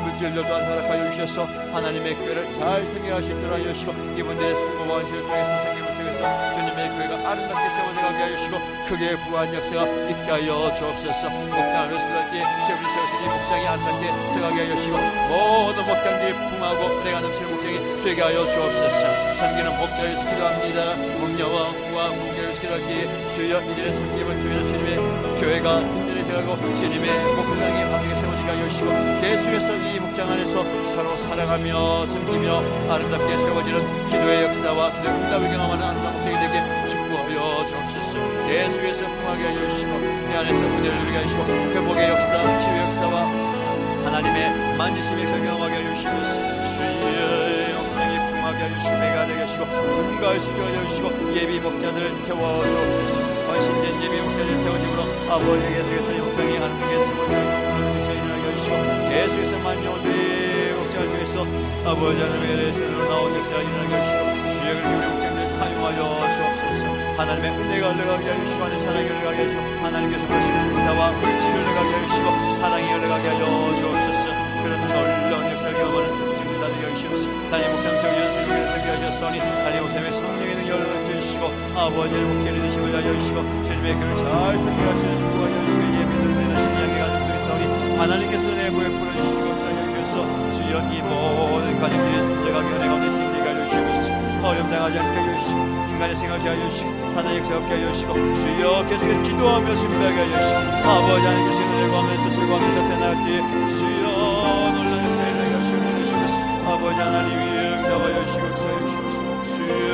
[SPEAKER 1] 물질로도 허락하여 주셔서 하나님의 교회를 잘 섬겨갈 수 있도록 하여 주시고 이분들의 수고와 헌신을 통해서 생명을 통해서 주님의 교회가 아름답게 세워져가게 하여 주시고 크게 부한 역사가 있게 하여 주옵소서. 목장을 위해서 기도할 때 우리 세우신 이 목장이 아름답게 서가게 하여 주시고 모든 목장들이 풍하고 내가 넘치는 목장이 되게 하여 주옵소서. 섬기는 목자를 위해서 기도합니다. 목녀와 후와 목자를 위해서 기도할 때 주여 이들의 섬김을 통해서 주님의 교회가 든든히 세우고 주님의 목장이 바르게 세워지게 하여 주시고 계속해서 이 목장 안에서 서로 사랑하며 섬기며 아름답게 세워지는 기도의 역사와 기도의 응답을 경험하는 아름다운 목장이 되게 축복하여 주옵소서. 계속해서 풍하게 하여 주시고 내 안에서 은혜를 누리게 하시고 회복의 역사, 치유의 역사와 하나님의 만지심의 역사를 경험하게 하여 주시옵소서. 주의 영광이 풍하게 하여 주시고 배가 되게 하시고 분가할 수 있게 하여 주시고 예비 목자들을 세워 주옵소서. 헌신된 예비 목자들을 세워주므로 아버지 계속해서 영광이 하나님께 세워지는 계속해서 만영원들이 목장을 통해서 아버지 하나님의 대해서 나온 역사가 일어나게 하시고 주의 우리 목장들을 사용하여 주옵소서. 하나님의 은혜가 흘러가게 하여 주시고 하나님의 사랑이 흘러가게 하여 주시고 하나님께서 보시는 은사와 물질을 흘러가게 하여 주시고 사랑이 흘러가게 하여 주옵소서. 그런 놀라운 역사를 경험하는 증거가 되게 하여 주시옵소서. 하나님의 목장 세우시는 주님을 세우게 하셨으니 하나님의 목장의 성령의 능력을 허락해 주시고 아버지의 목회를 되시고 하여 주시고 주님의 교를 잘 섬겨하시는 주가 하여 주시고 예배를 내다신 양의 가족 하나님께서 내 부에 풀어주시고 살려주셔서 주여 이 모든 가정들이 순적하게 은혜 가운데 힘들게 하여 주시옵소서. 어려움 당하지 않게 하여 주시고 인간의 생각하게 하여 주시고 사단의 역사 없게 하여 주시고 주여 계속해서 기도하며 준비하게 하여 주시고 아버지 하나님께서 은혜를 구하며 뜻을 구하며 접해 나갈 때에 주여 놀라운 아버지 하나님 응답하여 주시옵소서. 주여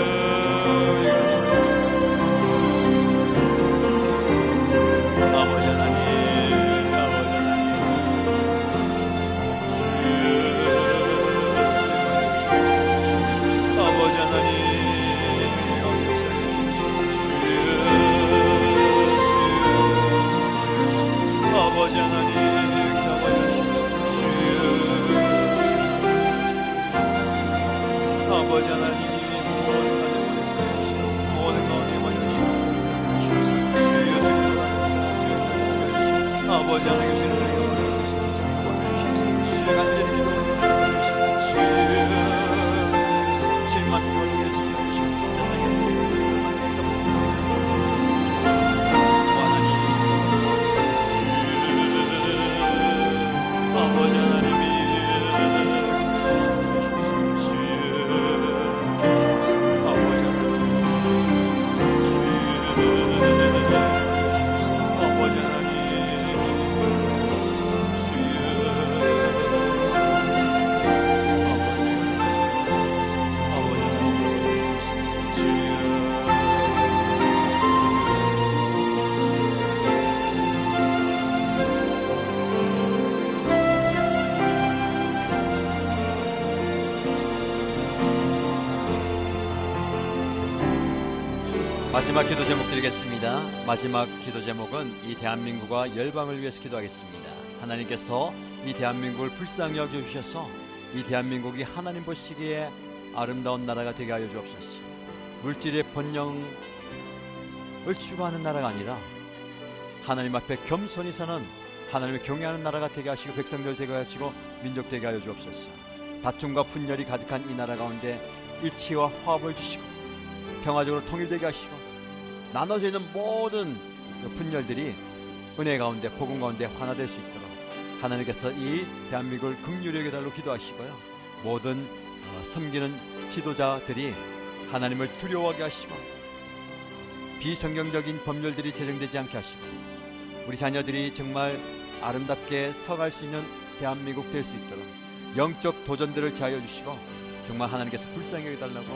[SPEAKER 1] 아버지 하나님, 아버지 하나님, 아버지 하나님, 아버지 하나님, 아버지 하나님, 모든 가운데 아버지 하나님, 주여 간절히 기도합니다. 주님만 아버지 하나님이 마지막 기도 제목 드리겠습니다. 마지막 기도 제목은 이 대한민국과 열방을 위해서 기도하겠습니다. 하나님께서 이 대한민국을 불쌍히 여겨주셔서 이 대한민국이 하나님 보시기에 아름다운 나라가 되게 하여 주옵소서. 물질의 번영을 추구하는 나라가 아니라 하나님 앞에 겸손히 서는 하나님을 경외하는 나라가 되게 하시고 백성들 되게 하시고 민족 되게 하여 주옵소서. 다툼과 분열이 가득한 이 나라 가운데 일치와 화합을 주시고 평화적으로 통일되게 하시고 나눠져 있는 모든 분열들이 은혜 가운데 복음 가운데 환화될 수 있도록 하나님께서 이 대한민국을 긍휼히 여겨달라고 기도하시고요. 모든 섬기는 지도자들이 하나님을 두려워하게 하시고 비성경적인 법률들이 제정되지 않게 하시고 우리 자녀들이 정말 아름답게 서갈 수 있는 대한민국 될 수 있도록 영적 도전들을 제하여 주시고 정말 하나님께서 불쌍히 여겨달라고,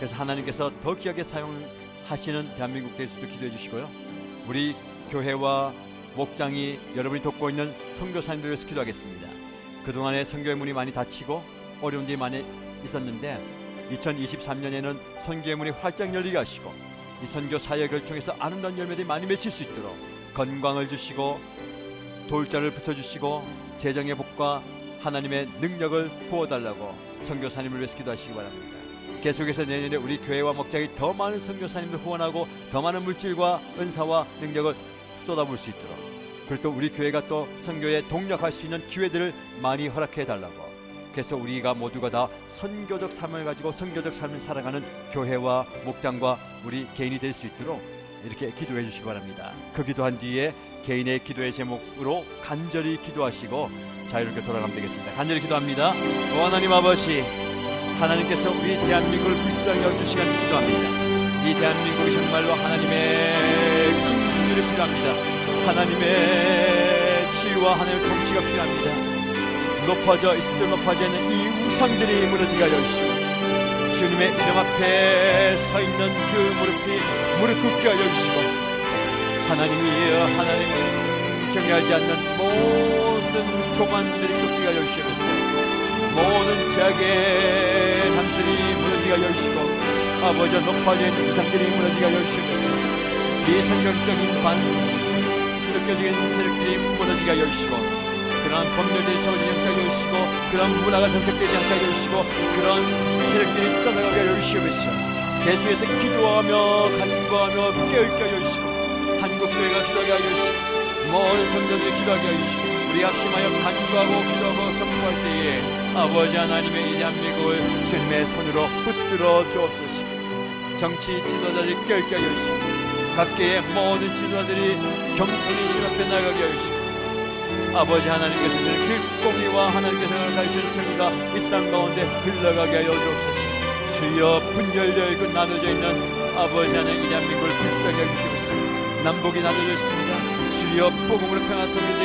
[SPEAKER 1] 그래서 하나님께서 더 귀하게 사용하시는 대한민국 될 수 있도록 기도해 주시고요. 우리 교회와 목장이 여러분이 돕고 있는 선교사님들을 위해서 기도하겠습니다. 그동안에 선교의 문이 많이 닫히고 어려운 일이 많이 있었는데 2023년에는 선교의 문이 활짝 열리게 하시고 이 선교 사역을 통해서 아름다운 열매들이 많이 맺힐 수 있도록 건강을 주시고 돌자를 붙여주시고 재정의 복과 하나님의 능력을 부어달라고 선교사님을 위해서 기도하시기 바랍니다. 계속해서 내년에 우리 교회와 목장이 더 많은 선교사님들 후원하고 더 많은 물질과 은사와 능력을 쏟아부을 수 있도록, 그리고 또 우리 교회가 또 선교에 동력할 수 있는 기회들을 많이 허락해 달라고, 그래서 우리가 모두가 다 선교적 삶을 가지고 선교적 삶을 살아가는 교회와 목장과 우리 개인이 될 수 있도록 이렇게 기도해 주시기 바랍니다. 그 기도한 뒤에 개인의 기도의 제목으로 간절히 기도하시고 자유롭게 돌아가면 되겠습니다. 간절히 기도합니다. 오 하나님 아버지, 하나님께서 우리 대한민국을 불쌍히 여겨주시기를 기도합니다. 이 대한민국이 정말로 하나님의 긍휼이 필요합니다. 하나님의 치유와 하나님의 통치가 필요합니다. 있을 높아져 있는 이 우상들이 무너지게 하여 주시고 주님의 이름 앞에 서 있는 그 무릎 꿇게 하여 주시고 하나님을 경외하지 않는 모든 교만들이 꺾이게 하여 주시면서 모든 죄악의 담들이 무너지게 하여 주시고 아버지 높아져 있는 우상들이 무너지게 하여 주시면서 비성경적인 기독교적인 세력들이 무너지게 하여 주시고 그런 법률들이 세워지지 않게 하여 주시고 그런 문화가 정착되지 않게 하여 주시고 그런 세력들이 떠나가게 하여 주시옵소서. 계속해서 기도하며 간구하며 깨어있게 하여 주시고 한국교회가 기도하게 하여 주시고 모든 성도들이 기도하게 하여 주시고 우리 합심하여 간구하고 기도하고 선포할 때에 아버지 하나님의 이 대한민국을 주님의 손으로 붙들어 주옵소서. 정치 지도자들이 깨어있게 하여 주시고 각계의 모든 지도자들이 겸손히 주 앞에 나가게 하여 주시고 아버지 하나님께서 그 공의와 하나님께서 가르치는 정의가 이 땅 가운데 흘러가게 하여 주옵소서. 주여 분열되어 있고 나눠져 있는 아버지 하나님 이 대한민국을 불쌍히 여기시옵소서. 남북이 나눠져 있습니다. 주여 복음으로 평안 통일되게